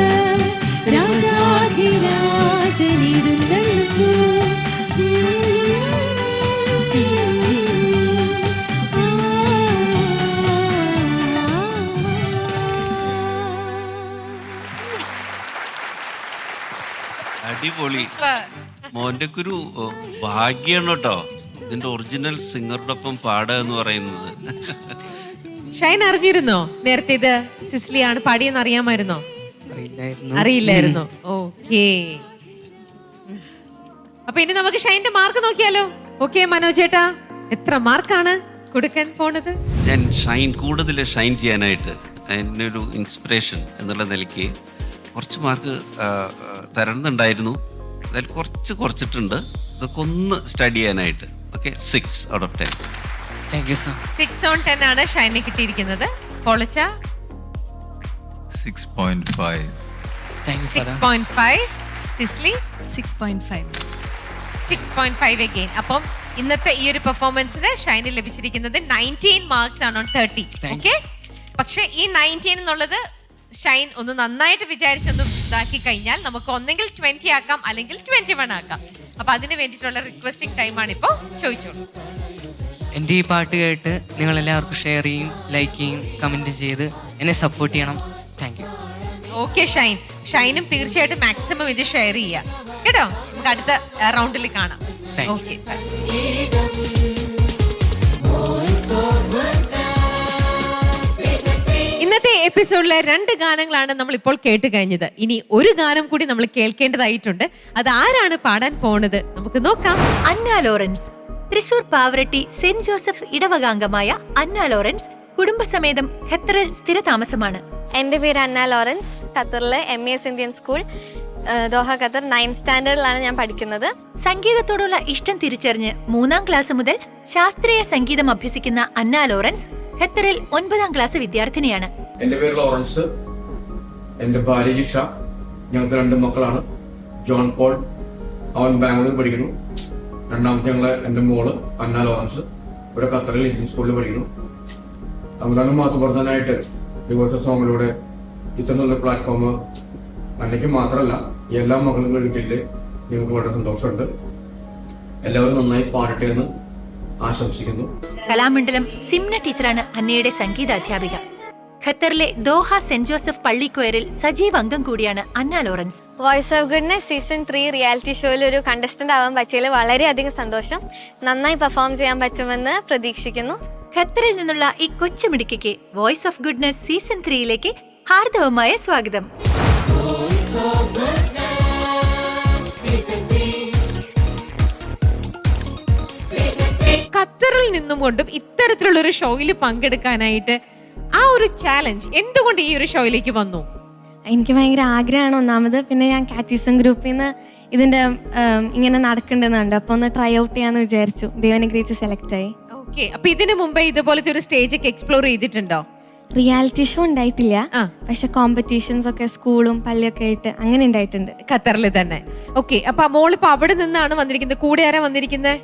രാജാധിരാജൻ എഴുന്നള്ളുന്നു. അടിപൊളി. മോൻ്റെ ഒരു ഭാഗ്യാണ് കേട്ടോ ഇതിന്റെ ഒറിജിനൽ സിംഗറുടെ ഒപ്പം പാടുക എന്ന് പറയുന്നത്. ഷൈൻ അറിഞ്ഞിരുന്നോ നേരത്തെ ഇത് സിസ്ലിയാണ് പാടിയെന്ന് അറിയാമായിരുന്നോ? അറിയില്ലായിരുന്നു. ഓക്കേ, അപ്പൊ ഇനി നമുക്ക് ഷൈന്റെ മാർക്ക് നോക്കിയാലോ? ഓക്കെ മനോജേട്ടാ, എത്ര മാർക്കാണ് കൊടുക്കാൻ പോണത്? ഞാൻ ഷൈൻ കൂടുതൽ ഷൈൻ ചെയ്യാനായിട്ട് എൻ്റെ ഒരു ഇൻസ്പിറേഷൻ എന്നുള്ള നിലയ്ക്ക് കുറച്ച് മാർക്ക് തരണമെന്നുണ്ടായിരുന്നു. അതിൽ കുറച്ചിട്ടുണ്ട്. അതൊക്കെ ഒന്ന് സ്റ്റഡി ചെയ്യാനായിട്ട്. Okay, 6 out of 10. Thank you sir. 6 on 10 ആണ് ഷൈന് കിട്ടിയിരിക്കുന്നത്. പോളച്ച 6.5. Thank you sir. 6.5. സിസ്ലി 6.5. 6.5 again. അപ്പം ഇന്നത്തെ ഈ ഒരു പെർഫോമൻസിന് ഷൈന് ലഭിച്ചിരിക്കുന്നത് 19 മാർക്സ് ആണ് on 30. ഓക്കെ, പക്ഷെ ഈ 19 എന്നുള്ളത് ഷൈൻ ഒന്ന് നന്നായിട്ട് വിചാരിച്ചൊന്ന് ഇതാക്കി കഴിഞ്ഞാൽ നമുക്ക് ഒന്നെങ്കിൽ 20 ആക്കാം, അല്ലെങ്കിൽ 21 ആക്കാം. അപ്പൊ അതിന് വേണ്ടിയിട്ടുള്ള റിക്വസ്റ്റിംഗ് ടൈമാണ് ഇപ്പോ. ചോദിച്ചോളൂ. എൻ്റെ ഈ പാട്ട് കേട്ട് നിങ്ങൾ എല്ലാവർക്കും ഷെയർ ചെയ്യും, ലൈക്ക് ചെയ്യും, കമൻറ്റ് ചെയ്ത് എന്നെ സപ്പോർട്ട് ചെയ്യണം. Thank you. ഓക്കെ ഷൈൻ, ഷൈനും തീർച്ചയായിട്ടും മാക്സിമം ഇത് ഷെയർ ചെയ്യാം കേട്ടോ. നമുക്ക് അടുത്ത റൗണ്ടിൽ കാണാം. ഓക്കെ. ഇന്നത്തെ എപ്പിസോഡിലെ 2 ഗാനങ്ങളാണ് നമ്മൾ ഇപ്പോൾ കേട്ട് കഴിഞ്ഞത്. ഇനി ഒരു ഗാനം കൂടി നമ്മൾ കേൾക്കേണ്ടതായിട്ടുണ്ട്. അത് ആരാണ് പാടാൻ പോണത് നമുക്ക് നോക്കാം. Anna Lawrence. Thrissur Pavaratti saint Joseph ഇടവകാംഗമായ അന്ന ലോറൻസ് കുടുംബസമേതം ഖത്തറിൽ സ്ഥിരതാമസമാണ്. എൻ്റെ പേര് അന്ന ലോറൻസ്. ഖത്തറിലെ MES Indian school Doha Qatar 9th സ്റ്റാൻഡേർഡിലാണ് ഞാൻ പഠിക്കുന്നത്. സംഗീതത്തോടുള്ള ഇഷ്ടം തിരിച്ചറിഞ്ഞ് 3ാം ക്ലാസ് മുതൽ ശാസ്ത്രീയ സംഗീതം അഭ്യസിക്കുന്ന അന്ന ലോറൻസ് ഖത്തറിൽ 9ാം ക്ലാസ് വിദ്യാർത്ഥിനിയാണ്. എൻ്റെ പേര് ലോറൻസ്. എൻ്റെ ഭാര്യ ജിഷ. ഞങ്ങൾക്ക് 2 മക്കളാണ്. ജോൺ പോൾ, അവൻ ബാംഗ്ലൂരിൽ പഠിക്കുന്നു. രണ്ടാമത്തെ എൻ്റെ മോള് അന്ന ലോറൻസ്, ഇവിടെ ഖത്തറിൽ ഇന്ത്യൻ സ്കൂളിൽ പഠിക്കുന്നു. തമിഴ്നാട് മാതൃവർദ്ധനായിട്ട് ഡിവോഴ്സ് സോങ്ങിലൂടെ ഇത്ര നല്ല പ്ലാറ്റ്ഫോം അന്നയ്ക്ക് മാത്രമല്ല എല്ലാ മക്കളും ഒരിക്കലിൽ ഞങ്ങൾക്ക് വളരെ സന്തോഷമുണ്ട്. എല്ലാവരും നന്നായി പാടട്ടെ എന്ന് ആശംസിക്കുന്നു. കലാമണ്ഡലം സിംന ടീച്ചറാണ് അന്നയുടെ സംഗീത അധ്യാപിക. ഖത്തറിലെ ദോഹ സെന്റ് ജോസഫ് പള്ളിക്കൊയറിൽ സജീവ അംഗം കൂടിയാണ് Anna Lawrence. Voice of goodness season 3 reality ഷോയിൽ ഒരു കണ്ടസ്റ്റന്റ് ആവാൻ പറ്റിയതിൽ വളരെയധികം സന്തോഷം. നന്നായി പെർഫോം ചെയ്യാൻ പറ്റുമെന്ന് പ്രതീക്ഷിക്കുന്നു. ഖത്തറിൽ നിന്നുള്ള ഈ കൊച്ചുമിടുക്കിക്ക് വോയിസ് ഓഫ് ഗുഡ്നെസ് സീസൺ 3യിലേക്ക് ഹാർദവമായ സ്വാഗതം. ഖത്തറിൽ നിന്നും കൊണ്ടും ഇത്തരത്തിലുള്ള ഒരു ഷോയിൽ പങ്കെടുക്കാനായിട്ട് ആ ഒരു ചാലഞ്ച് എന്തുകൊണ്ട് ഈ ഒരു ഷോയിലേക്ക് വന്നു? എനിക്ക് ഭയങ്കര ആഗ്രഹമാണ് ഒന്നാമത്. പിന്നെ ഞാൻ കാറ്റിസം ഗ്രൂപ്പിൽ നിന്ന് ഇതിൻ്റെ ഇങ്ങനെ നടക്കേണ്ടതുണ്ട്, അപ്പോൾ ഒന്ന് ട്രൈ ഔട്ട് ചെയ്യാന്ന് വിചാരിച്ചു. ദൈവനുഗ്രഹിച്ച് സെലക്ട് ആയി. ഓക്കെ, അപ്പൊ ഇതിനു മുമ്പ് ഇതുപോലത്തെ ഒരു സ്റ്റേജ് ഒക്കെ എക്സ്പ്ലോർ ചെയ്തിട്ടുണ്ടോ? റിയാലിറ്റി ഷോ ഉണ്ടായിട്ടില്ല, പക്ഷെ കോമ്പറ്റീഷൻസ് ഒക്കെ സ്കൂളും പള്ളിയൊക്കെ ആയിട്ട് അങ്ങനെ ഉണ്ടായിട്ടുണ്ട്. ഖത്തറിൽ തന്നെ. ഓക്കെ, അപ്പൊ മോളിപ്പോ അവിടെ നിന്നാണ് വന്നിരിക്കുന്നത്. കൂടെ ആരാ വന്നിരിക്കുന്നത്?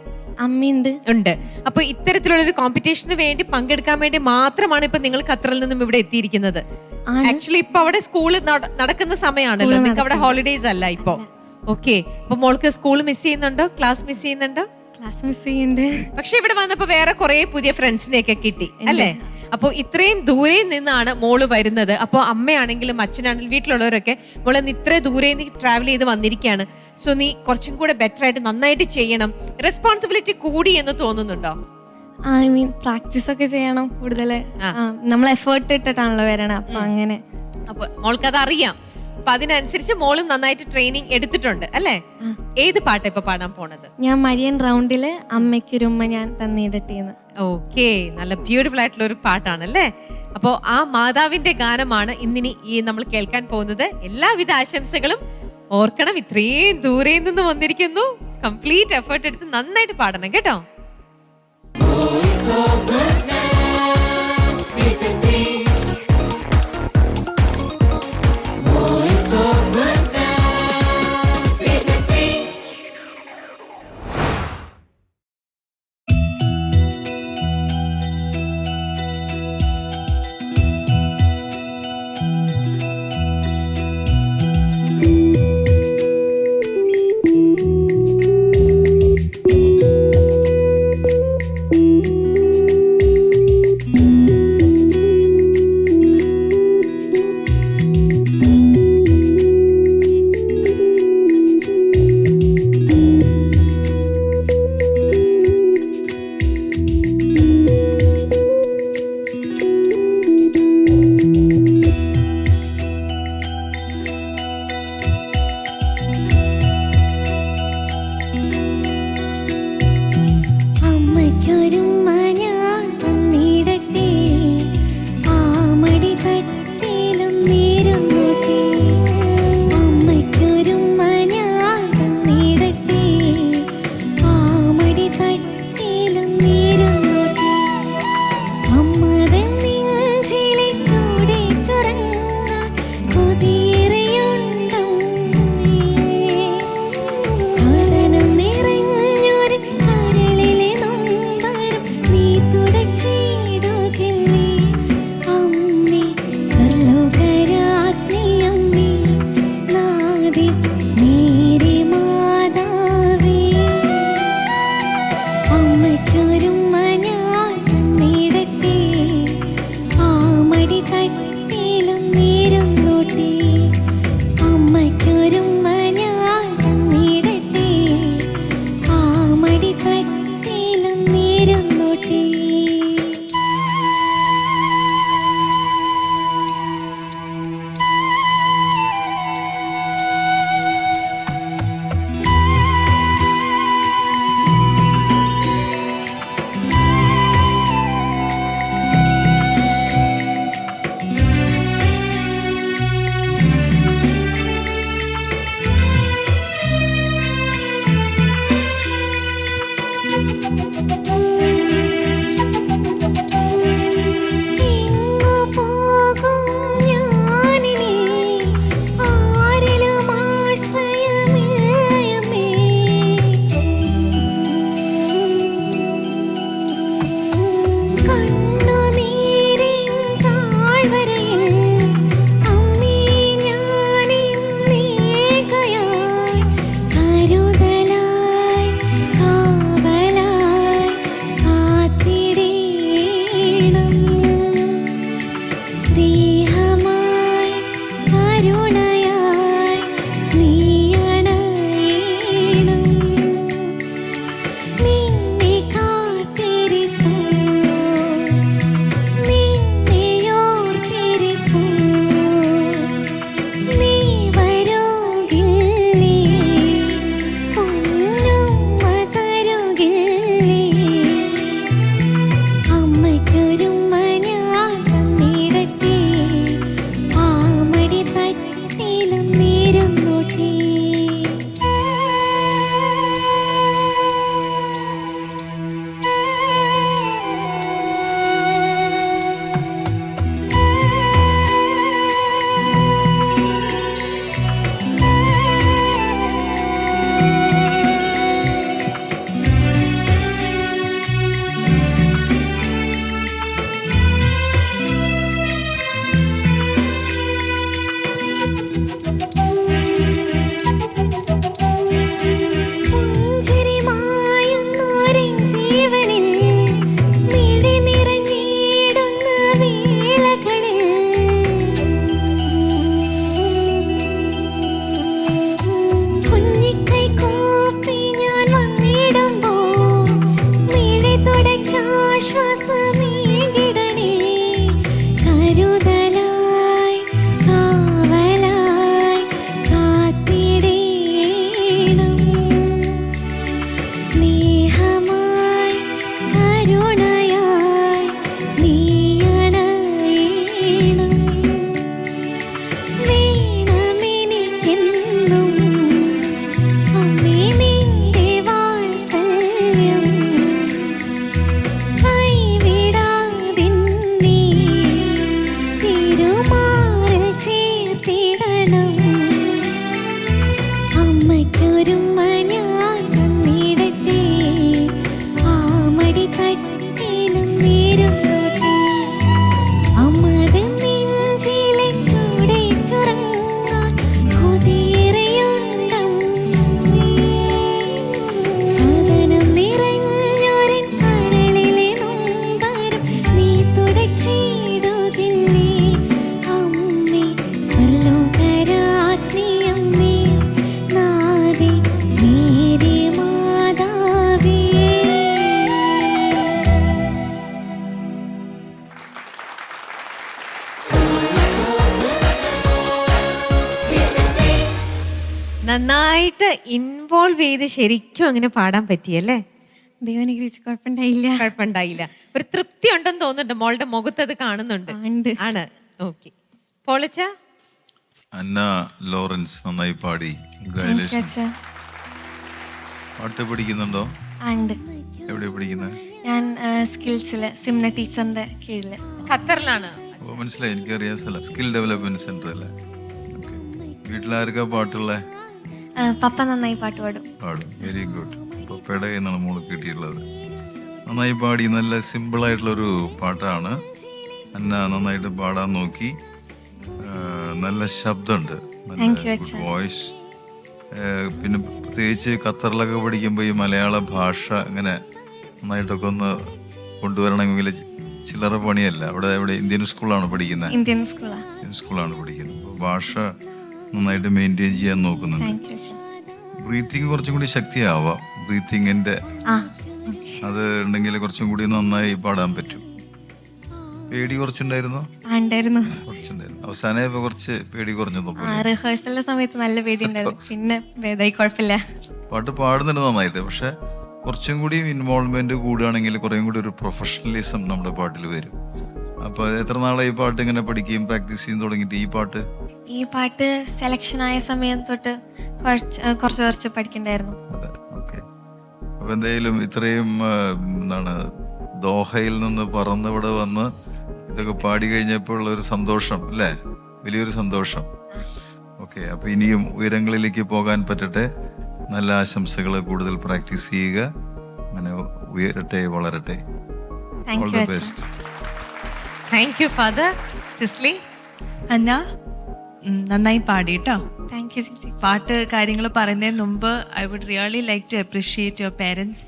അമ്മയുണ്ട്. ഉണ്ട്. അപ്പൊ ഇത്തരത്തിലുള്ളൊരു കോമ്പറ്റീഷന് വേണ്ടി പങ്കെടുക്കാൻ വേണ്ടി മാത്രമാണ് ഇപ്പൊ നിങ്ങൾ ഖത്തറിൽ നിന്നും ഇവിടെ എത്തിയിരിക്കുന്നത്. ആക്ച്വലി ഇപ്പൊ അവിടെ സ്കൂള് നടക്കുന്ന സമയമാണല്ലോ, നിങ്ങൾക്ക് അവിടെ ഹോളിഡേസ് അല്ല ഇപ്പൊ. ഓക്കെ, അപ്പൊ മോൾക്ക് സ്കൂൾ മിസ് ചെയ്യുന്നുണ്ടോ? ക്ലാസ് മിസ് ചെയ്യുന്നുണ്ടോ? ക്ലാസ് മിസ് ചെയ്യുന്നുണ്ട്. പക്ഷെ ഇവിടെ വന്നപ്പോ വേറെ കുറെ പുതിയ ഫ്രണ്ട്സിനെയൊക്കെ കിട്ടി അല്ലേ? അപ്പൊ ഇത്രയും ദൂരെ നിന്നാണ് മോള് വരുന്നത്. അപ്പോൾ അമ്മയാണെങ്കിലും അച്ഛനാണെങ്കിലും വീട്ടിലുള്ളവരൊക്കെ മോളെ ഇത്ര ദൂരെ നിന്ന് ട്രാവൽ ചെയ്ത് വന്നിരിക്കുകയാണ്, സോ നീ കുറച്ചും കൂടെ ബെറ്റർ ആയിട്ട് നന്നായിട്ട് ചെയ്യണം. റെസ്പോൺസിബിലിറ്റി കൂടി എന്ന് തോന്നുന്നുണ്ടോ? ഐ മീൻ പ്രാക്ടീസ് ഒക്കെ ചെയ്യണം കൂടുതൽ. നമ്മൾ എഫേർട്ട് ഇട്ടിട്ടാണല്ലോ വരണം, അപ്പൊ അങ്ങനെ. അപ്പൊ മോൾക്കത് അറിയാം. അപ്പൊ അതിനനുസരിച്ച് മോളും നന്നായിട്ട് ട്രെയിനിങ് എടുത്തിട്ടുണ്ട് അല്ലേ? ഏത് പാട്ടാ ഇപ്പൊ പാടാൻ പോണത്? ഞാൻ മരിയൻ റൗണ്ടില് അമ്മയ്ക്കൊരുമ്മ ഞാൻ തന്നിടട്ടേന്ന്. ഓക്കെ, നല്ല ബ്യൂട്ടിഫുൾ ആയിട്ടുള്ള ഒരു പാട്ടാണല്ലേ? അപ്പോൾ ആ മാതാവിന്റെ ഗാനമാണ് ഇന്നിനി ഈ നമ്മൾ കേൾക്കാൻ പോകുന്നത്. എല്ലാവിധ ആശംസകളും. ഓർക്കണം, ഇത്രയും ദൂരെ നിന്ന് വന്നിരിക്കുന്നു. കംപ്ലീറ്റ് എഫേർട്ട് എടുത്ത് നന്നായിട്ട് പാടണം കേട്ടോ. Voice of Goodness, Season 3. Voice of Goodness, Season 3. നന്നായിട്ട് ഇൻവോൾവ് ചെയ്ത് ശരിക്കും അങ്ങനെ പാടാൻ പറ്റിയല്ലേ? ദൈവം അനുഗ്രഹിച്ച് കുഴപ്പമുണ്ടായില്ല. കുഴപ്പമുണ്ടായില്ല. ഒരു തൃപ്തി ഉണ്ടെന്ന് തോന്നുന്നുണ്ട്, മോളുടെ മുഖത്ത് അത് കാണുന്നുണ്ട്. ആണ്. ഓക്കെ. പോളിച്ച? അന്ന ലോറൻസ് നന്നായി പാടി. കൺഗ്രാറ്റുലേഷൻസ്. പാട്ട് പഠിക്കുന്നുണ്ടോ? എവിടെ പഠിക്കുന്നത്? ഞാൻ സ്കിൽസില് സിംന ടീച്ചറിന്റെ കീഴില് ഖത്തറിലാണ്. അപ്പോൾ മനസ്സിലായി, എനിക്കറിയാം സ്ഥലം. സ്കിൽ ഡെവലപ്മെന്റ് സെന്റർ അല്ലേ? വീട്ടിലാർക്കാ പാട്ടുള്ള? പപ്പ നന്നായി പാട്ട് പാടും. Very good. പപ്പയുടെ കയ്യിന്നാണ് മോള് കിട്ടിയിട്ടുള്ളത്. നന്നായി പാടി. നല്ല സിമ്പിൾ ആയിട്ടുള്ളൊരു പാട്ടാണ്. അന്ന നന്നായിട്ട് പാടാൻ നോക്കി. നല്ല ശബ്ദമുണ്ട്, നല്ല വോയിസ്. പിന്നെ പ്രത്യേകിച്ച് ഖത്തറിലൊക്കെ പഠിക്കുമ്പോൾ ഈ മലയാള ഭാഷ ഇങ്ങനെ നന്നായിട്ടൊക്കെ ഒന്ന് കൊണ്ടുവരണമെങ്കിൽ ചില്ലറ പണിയല്ല. അവിടെ ഇന്ത്യൻ സ്കൂളാണ് പഠിക്കുന്നത്. ഇന്ത്യൻ സ്കൂളാണ് പഠിക്കുന്നത്. അപ്പോൾ ഭാഷ നന്നായിട്ട് മെയിൻറ്റെയിൻ ചെയ്യാൻ നോക്കുന്നുണ്ട്. ബ്രീത്തിങ് കുറച്ചും കൂടി ശക്തിയാവാം. ബ്രീത്തിങ്ങിന്റെ അത് ഉണ്ടെങ്കിൽ കുറച്ചും കൂടി നന്നായി പാടാൻ പറ്റും. പേടി കുറച്ചുണ്ടായിരുന്നോ? കുറച്ചുണ്ടായിരുന്നു. അവസാനം കുറച്ച് പേടി കുറഞ്ഞു. റിഹേഴ്സലിന്റെ സമയത്ത് നല്ല പേടി ഉണ്ടായിരുന്നു, പിന്നെ ഭേദമായി, കുഴപ്പമില്ല. പാട്ട് പാടുന്നുണ്ട് നന്നായിട്ട്. പക്ഷെ കുറച്ചും കൂടി ഇൻവോൾവ്മെന്റ് കൂടുകയാണെങ്കിൽ കുറേയും കൂടി ഒരു പ്രൊഫഷണലിസം നമ്മുടെ പാട്ടിൽ വരും. അപ്പൊ എത്ര നാളെ ഈ പാട്ട് ഇങ്ങനെ പഠിക്കുകയും പ്രാക്ടീസ് ചെയ്യും തുടങ്ങിയിട്ട്? ഈ പാട്ട് സെലക്ഷൻ ആയ സമയം തൊട്ട് കുറച്ച് പഠിക്കണ്ടായിരുന്നു. അതെ, ഓക്കെ. അപ്പൊ എന്തായാലും ഇത്രയും എന്താണ് ദോഹയിൽ നിന്ന് പറന്നിവിടെ വന്ന് ഇതൊക്കെ പാടി കഴിഞ്ഞപ്പോൾ ഉള്ള ഒരു സന്തോഷം അല്ലേ? വലിയൊരു സന്തോഷം. ഓക്കെ. അപ്പൊ ഇനിയും ഉയരങ്ങളിലേക്ക് പോകാൻ പറ്റട്ടെ. നല്ല ആശംസകൾ. കൂടുതൽ പ്രാക്ടീസ് ചെയ്യുക. അങ്ങനെ ഉയരട്ടെ, വളരട്ടെ. All the best. Thank you father. Cicily? Anna നന്നായി പാടി കേട്ടോ. താങ്ക് യു ചേച്ചി. പാട്ട് കാര്യങ്ങൾ പറയുന്നതിന് മുമ്പ് I would really like to appreciate your parents.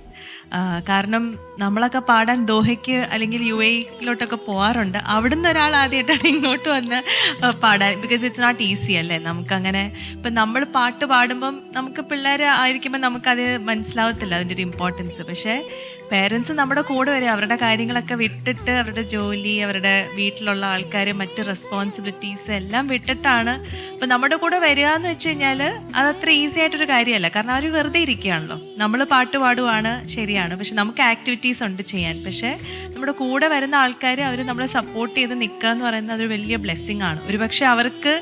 കാരണം നമ്മളൊക്കെ പാടാൻ ദോഹയ്ക്ക് അല്ലെങ്കിൽ UAE-ലോട്ടൊക്കെ പോകാറുണ്ട്. അവിടുന്ന് ഒരാൾ ആദ്യമായിട്ടാണ് ഇങ്ങോട്ട് വന്ന് പാടാൻ. ബിക്കോസ് ഇറ്റ്സ് നോട്ട് ഈസി അല്ലേ നമുക്കങ്ങനെ. ഇപ്പം നമ്മൾ പാട്ട് പാടുമ്പം നമുക്ക് പിള്ളേർ ആയിരിക്കുമ്പോൾ നമുക്കത് മനസ്സിലാവത്തില്ല അതിൻ്റെ ഒരു ഇമ്പോർട്ടൻസ്. പക്ഷേ പേരൻസ് നമ്മുടെ കൂടെ വരും. അവരുടെ കാര്യങ്ങളൊക്കെ വിട്ടിട്ട് അവരുടെ ജോലി, അവരുടെ വീട്ടിലുള്ള ആൾക്കാർ, മറ്റ് റെസ്പോൺസിബിലിറ്റീസ് എല്ലാം വിട്ടിട്ടാണ് ഇപ്പം നമ്മുടെ കൂടെ വരിക എന്ന് വെച്ച് കഴിഞ്ഞാൽ അതത്ര ഈസി ആയിട്ടൊരു കാര്യമല്ല. കാരണം അവർ വെറുതെ ഇരിക്കുകയാണല്ലോ. നമ്മൾ പാട്ട് പാടുവാണ്, ശരിയാണ്, പക്ഷെ നമുക്ക് ആക്ടിവിറ്റീസ് ഉണ്ട് ചെയ്യാൻ. പക്ഷേ നമ്മുടെ കൂടെ വരുന്ന ആൾക്കാർ അവർ നമ്മളെ സപ്പോർട്ട് ചെയ്ത് നിൽക്കുക എന്ന് പറയുന്നത് അതൊരു വലിയ ബ്ലെസ്സിങ് ആണ്. ഒരുപക്ഷെ അവർക്ക്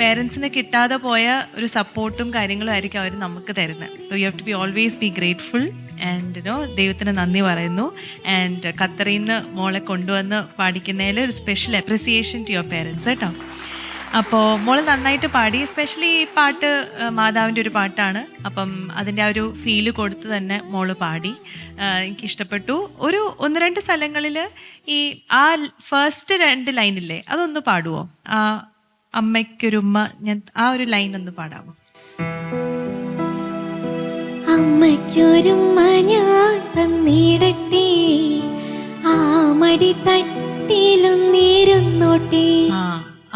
പേരൻസിന് കിട്ടാതെ പോയ ഒരു സപ്പോർട്ടും കാര്യങ്ങളും ആയിരിക്കും അവർ നമുക്ക് തരുന്നത്. So you have to be always be grateful and ദൈവത്തിന് നന്ദി പറയുന്നു. ആൻഡ് ഖത്തറിൽ നിന്ന് മോളെ കൊണ്ടുവന്ന് പാടിക്കുന്നതിൽ ഒരു special appreciation to your parents കേട്ടോ. അപ്പോൾ മോള് നന്നായിട്ട് പാടി. എസ്പെഷ്യലി ഈ പാട്ട് മാതാവിൻ്റെ ഒരു പാട്ടാണ്. അപ്പം അതിൻ്റെ ആ ഒരു ഫീല് കൊടുത്ത് തന്നെ മോള് പാടി. എനിക്കിഷ്ടപ്പെട്ടു. 1-2 സ്ഥലങ്ങളിൽ ഈ ആ ഫസ്റ്റ് 2 ലൈനില്ലേ അതൊന്ന് പാടുമോ? ആ അമ്മയ്ക്കൊരുമ്മ, ഞാൻ ആ ഒരു ലൈൻ ഒന്ന് പാടാമോ? അമ്മയ്ക്കൊരുമ്മ ഞാൻ തന്നിടട്ടെ, ആ മടി തട്ടിലൊന്നിരുന്നോട്ടെ.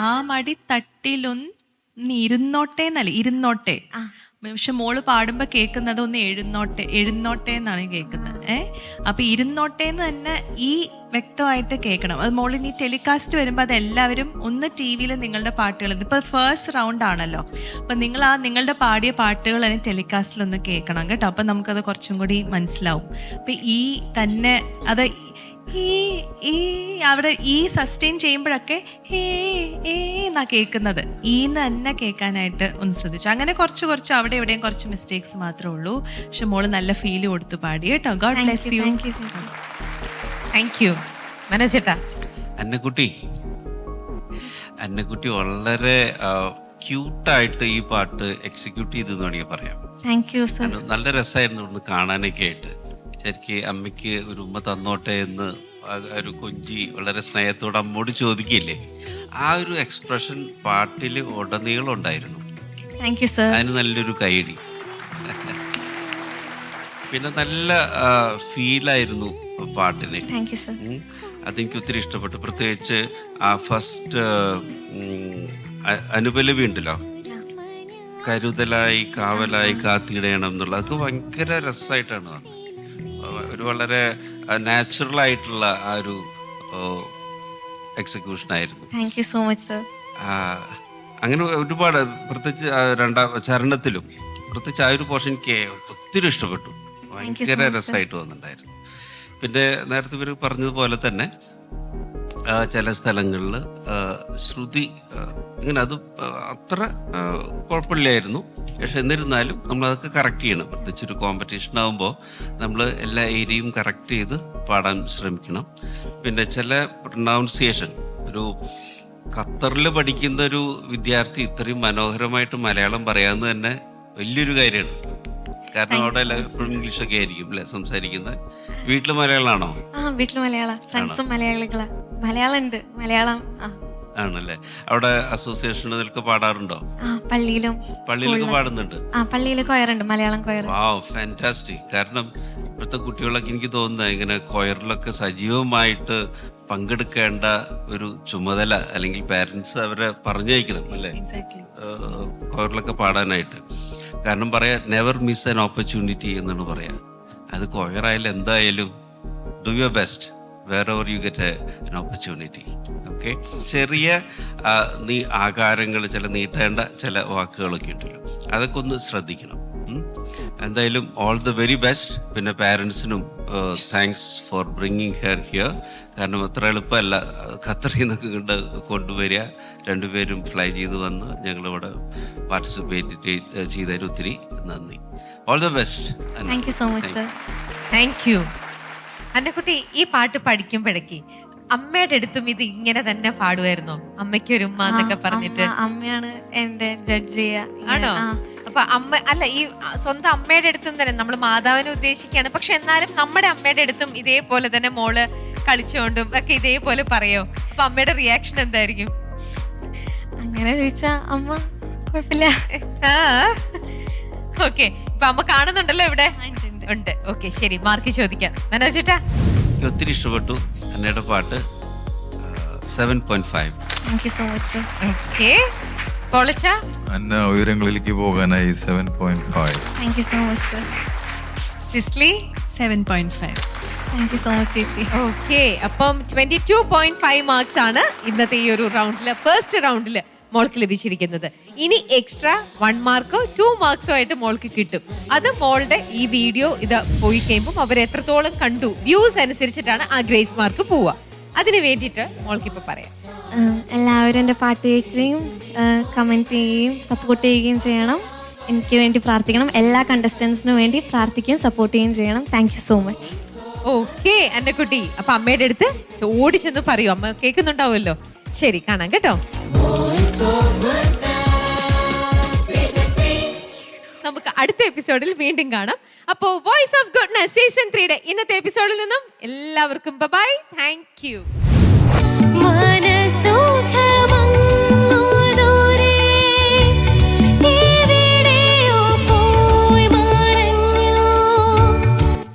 ആ മടി തട്ടിലൊന്നിരുന്നോട്ടെ എന്നല്ലേ, ഇരുന്നോട്ടെ. പക്ഷെ മോള് പാടുമ്പോ കേൾക്കുന്നത് ഒന്ന് എഴുന്നോട്ടെ എന്നാണ് കേൾക്കുന്നത്. അപ്പൊ ഇരുന്നോട്ടെ എന്ന് തന്നെ ഈ വ്യക്തമായിട്ട് കേൾക്കണം. അത് മോളിൽ ഈ ടെലികാസ്റ്റ് വരുമ്പോൾ അത് എല്ലാവരും ഒന്ന് TV-യിൽ നിങ്ങളുടെ പാട്ടുകൾ, ഇപ്പൊ ഫസ്റ്റ് റൗണ്ട് ആണല്ലോ, അപ്പൊ നിങ്ങൾ നിങ്ങളുടെ പാടിയ പാട്ടുകൾ തന്നെ ടെലികാസ്റ്റിലൊന്ന് കേൾക്കണം കേട്ടോ. അപ്പൊ നമുക്കത് കുറച്ചും കൂടി മനസ്സിലാവും. അപ്പൊ ഈ തന്നെ അത് അവിടെ ഈ സസ്റ്റെയിൻ ചെയ്യുമ്പോഴൊക്കെ എന്നാ കേൾക്കുന്നത്. ഈന്ന് തന്നെ കേൾക്കാനായിട്ട് ഒന്ന് ശ്രദ്ധിച്ചു. അങ്ങനെ കുറച്ച് അവിടെ എവിടെയും കുറച്ച് മിസ്റ്റേക്സ് മാത്രമേ ഉള്ളൂ. പക്ഷെ മോള് നല്ല ഫീല് കൊടുത്ത് പാടി കേട്ടോ. God bless you. Thank you. മനോജേട്ടാ? അന്നക്കുട്ടി വളരെ ക്യൂട്ടായിട്ട് ഈ പാട്ട് എക്സിക്യൂട്ട് ചെയ്തെന്ന് വേണമെങ്കിൽ പറയാം. നല്ല രസമായിരുന്നു ഇവിടുന്ന് കാണാനൊക്കെ ആയിട്ട്. ശരിക്ക് അമ്മയ്ക്ക് ഒരു ഉമ്മ തന്നോട്ടെ എന്ന് ഒരു കൊഞ്ചി വളരെ സ്നേഹത്തോടെ അമ്മോട് ചോദിക്കില്ലേ, ആ ഒരു എക്സ്പ്രഷൻ പാട്ടിൽ ഉടനീളം ഉണ്ടായിരുന്നു. അതിന് നല്ലൊരു കൈയടി. പിന്നെ നല്ല ഫീലായിരുന്നു പാട്ടിന്. അതെനിക്ക് ഒത്തിരി ഇഷ്ടപ്പെട്ടു. പ്രത്യേകിച്ച് ആ ഫസ്റ്റ് അനുപല്ലവി ഉണ്ടല്ലോ, കരുതലായി കാവലായി കാത്തിടയണം എന്നുള്ളത്, അത് ഭയങ്കര രസമായിട്ടാണ് വന്നത്. ഒരു വളരെ നാച്ചുറൽ ആയിട്ടുള്ള ആ ഒരു എക്സിക്യൂഷൻ ആയിരുന്നു. അങ്ങനെ ഒരുപാട്, പ്രത്യേകിച്ച് ചരണത്തിലും പ്രത്യേകിച്ച് ആ ഒരു പോർഷൻ എനിക്ക് ഒത്തിരി ഇഷ്ടപ്പെട്ടു. ഭയങ്കര രസമായിട്ട് വന്നിട്ടുണ്ടായിരുന്നു. പിന്നെ നേരത്തെ ഇവർ പറഞ്ഞതുപോലെ തന്നെ ചില സ്ഥലങ്ങളിൽ ശ്രുതി ഇങ്ങനെ അത് അത്ര കുഴപ്പമില്ലായിരുന്നു. പക്ഷെ എന്നിരുന്നാലും നമ്മളതൊക്കെ കറക്റ്റ് ചെയ്യണം. പ്രത്യേകിച്ച് ഒരു കോമ്പറ്റീഷൻ ആകുമ്പോൾ നമ്മൾ എല്ലാ ഏരിയയും കറക്റ്റ് ചെയ്ത് പാടാൻ ശ്രമിക്കണം. പിന്നെ ചില പ്രൊനൗൺസിയേഷൻ, ഒരു ഖത്തറിൽ പഠിക്കുന്ന ഒരു വിദ്യാർത്ഥി ഇത്രയും മനോഹരമായിട്ട് മലയാളം പറയാമെന്ന് തന്നെ വലിയൊരു കാര്യമാണ്. കാരണം അവിടെ എപ്പോഴും ഇംഗ്ലീഷൊക്കെ ആയിരിക്കും അല്ലെ സംസാരിക്കുന്നത്. വീട്ടിൽ മലയാളമാണോ? വീട്ടിൽ മലയാളം, ഫ്രണ്ട്സും മലയാളികളാ. മലയാളം ഉണ്ട്, മലയാളം ആണല്ലേ. അവിടെ അസോസിയേഷനുകൾക്ക് പാടാറുണ്ടോ? പള്ളിയിലൊക്കെ പാടുന്നുണ്ട്. പള്ളിയിൽ കൊയറുണ്ട്, മലയാളം കൊയർ. വാവ്, ഫാന്റാസ്റ്റിക്. കാരണം ഇപ്പോഴത്തെ കുട്ടികളൊക്കെ എനിക്ക് തോന്നുന്നത് ഇങ്ങനെ കൊയറിലൊക്കെ സജീവമായിട്ട് പങ്കെടുക്കേണ്ട ഒരു ചുമതല അല്ലെങ്കിൽ പാരന്റ്സ് അവരെ പറഞ്ഞയക്കണം അല്ലേ കൊയറിലൊക്കെ പാടാനായിട്ട്. കാരണം പറയാ നെവർ മിസ് ആൻ ഓപ്പർച്യൂണിറ്റി എന്നാണ് പറയാ. അത് കൊയറായാലും എന്തായാലും do your best wherever you get an opportunity. Okay, ചെറിയ ആകാരങ്ങൾ, ചില നീട്ടേണ്ട ചില വാക്കുകളൊക്കെ ഉണ്ടല്ലോ, അതൊക്കെ ഒന്ന് ശ്രദ്ധിക്കണം. എന്തായാലും ഓൾ ദ വെരി ബെസ്റ്റ്. പിന്നെ പാരൻസിനും thanks for bringing her here. കാരണം അത്ര എളുപ്പമല്ല ഖത്തറിൽ നിന്നൊക്കെ കൊണ്ടുവരിക. രണ്ടുപേരും ഫ്ലൈ ചെയ്ത് വന്ന് ഞങ്ങളിവിടെ പാർട്ടിസിപ്പേറ്റ് ചെയ്തതിന് ഒത്തിരി നന്ദി. All the best. Thank you so much sir. Thank you. അന്റെ കുട്ടി ഈ പാട്ട് പഠിക്കുമ്പോഴേക്ക് അമ്മയുടെ അടുത്തും ഇത് ഇങ്ങനെ തന്നെ പാടുമായിരുന്നോ? അമ്മയ്ക്ക് ഒരു ഉമ്മ എന്നൊക്കെ പറഞ്ഞിട്ട് അമ്മയാണ് എന്റെ ജഡ്ജ് ചെയ്യാ. ആണോ? അപ്പൊ അമ്മ അല്ല, ഈ സ്വന്തം അമ്മയുടെ അടുത്തും തന്നെ നമ്മൾ മാതാവിനെ ഉദ്ദേശിക്കുകയാണ്. പക്ഷെ എന്നാലും നമ്മുടെ അമ്മയുടെ അടുത്തും ഇതേപോലെ തന്നെ മോള് കളിച്ചോണ്ടും ഒക്കെ ഇതേപോലെ പറയോ? അപ്പൊ അമ്മയുടെ റിയാക്ഷൻ എന്തായിരിക്കും? അങ്ങനെ ചോദിച്ചാ അമ്മ കുഴപ്പമില്ല. ഓക്കെ, ഇപ്പൊ അമ്മ കാണുന്നുണ്ടല്ലോ ഇവിടെ ഉണ്ട്. ഓക്കെ, ശരി, മാർക്ക് ചോദിക്കാം. മനോജ് ചേട്ടാ, ഒത്തിരി ഇഷ്ടപ്പെട്ടു അന്നയുടെ പാട്ട്. 7.5. Thank you so much. Okay, പൊളിച്ച അന്ന ഉയരങ്ങളിലേക്ക് പോകാനായി 7.5. Thank you so much sir. Cicily 7.5. Thank you so much ചേച്ചി. ഓക്കെ, അപ്പം 22.5 മാർക്സ് ആണ് ഇന്നത്തെ ഈ ഒരു റൗണ്ടില്, ഫസ്റ്റ് റൗണ്ടില് മോൾക്ക് ലഭിച്ചിരിക്കുന്നത്. ഇനി എക്സ്ട്രാ 1 മാർക്കോ 2 മാർക്സോ ആയിട്ട് മോൾക്ക് കിട്ടും. അത് മോളുടെ ഈ വീഡിയോ ഇത് പോയി കഴിയുമ്പോൾ അവർ എത്രത്തോളം കണ്ടു, വ്യൂസ് അനുസരിച്ചിട്ടാണ് ആ ഗ്രേസ് മാർക്ക് പോവുക. അതിന് വേണ്ടിയിട്ട് മോൾക്ക് ഇപ്പൊ പറയാം. എല്ലാവരും എൻ്റെ പാട്ട് കേൾക്കുകയും കമൻറ്റ് ചെയ്യുകയും സപ്പോർട്ട് ചെയ്യുകയും ചെയ്യണം. എനിക്ക് വേണ്ടി പ്രാർത്ഥിക്കണം. എല്ലാ കണ്ടസ്റ്റൻസിനും വേണ്ടി പ്രാർത്ഥിക്കുകയും സപ്പോർട്ട് ചെയ്യുകയും ചെയ്യണം. Thank you so much. Okay എന്റെ കുട്ടി, അപ്പൊ അമ്മയുടെ അടുത്ത് ഓടിച്ചെന്ന് പറയൂ. അമ്മ കേൾക്കുന്നുണ്ടാവുമല്ലോ. ശരി, കാണാം കേട്ടോ. നമുക്ക് അടുത്ത എപ്പിസോഡിൽ വീണ്ടും കാണാം. അപ്പോ വോയിസ് ഓഫ് ഗുഡ്നസ് സീസൺ 3 ഇന്നത്തെ എപ്പിസോഡിൽ നിന്നും എല്ലാവർക്കും ബൈ. Thank you.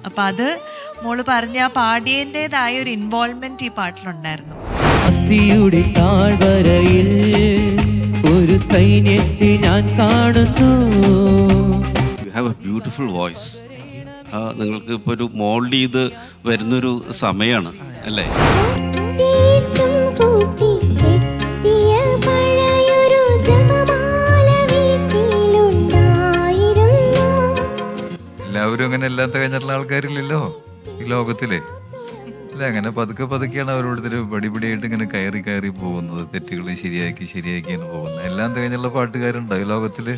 അപ്പൊ അത് മോള് പറഞ്ഞ ആ പാടിയതിൻ്റെതായ ഒരു ഇൻവോൾവ്മെന്റ് ഈ പാട്ടിലുണ്ടായിരുന്നു. അസ്ഥിയുടെ താഴ്വരയിൽ ഒരു സൈന്യത്തെ ഞാൻ കാണുന്നു. You have A beautiful voice. നിങ്ങൾക്ക് ഇപ്പോൾ ഒരു മോൾഡ് ചെയ്ത് വരുന്നൊരു സമയമാണ് അല്ലേ? എല്ലാവരും അങ്ങനെ എല്ലാം തികഞ്ഞിട്ടുള്ള ആൾക്കാരില്ലല്ലോ ഈ ലോകത്തിലെ. അല്ല, അങ്ങനെ പതുക്കെ പതുക്കെയാണ് അവരോരുത്തർ പടിപടിയായിട്ട് ഇങ്ങനെ കയറി കയറി പോകുന്നത്. തെറ്റുകൾ ശരിയാക്കിയാണ് പോകുന്നത്. എല്ലാം തികഞ്ഞുള്ള പാട്ടുകാരുണ്ടോ ഈ ലോകത്തില്?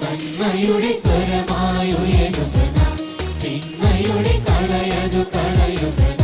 നന്മയുടെ സ്വരമായുയരുക, തിന്മയുടെ കളയതു കളയുക.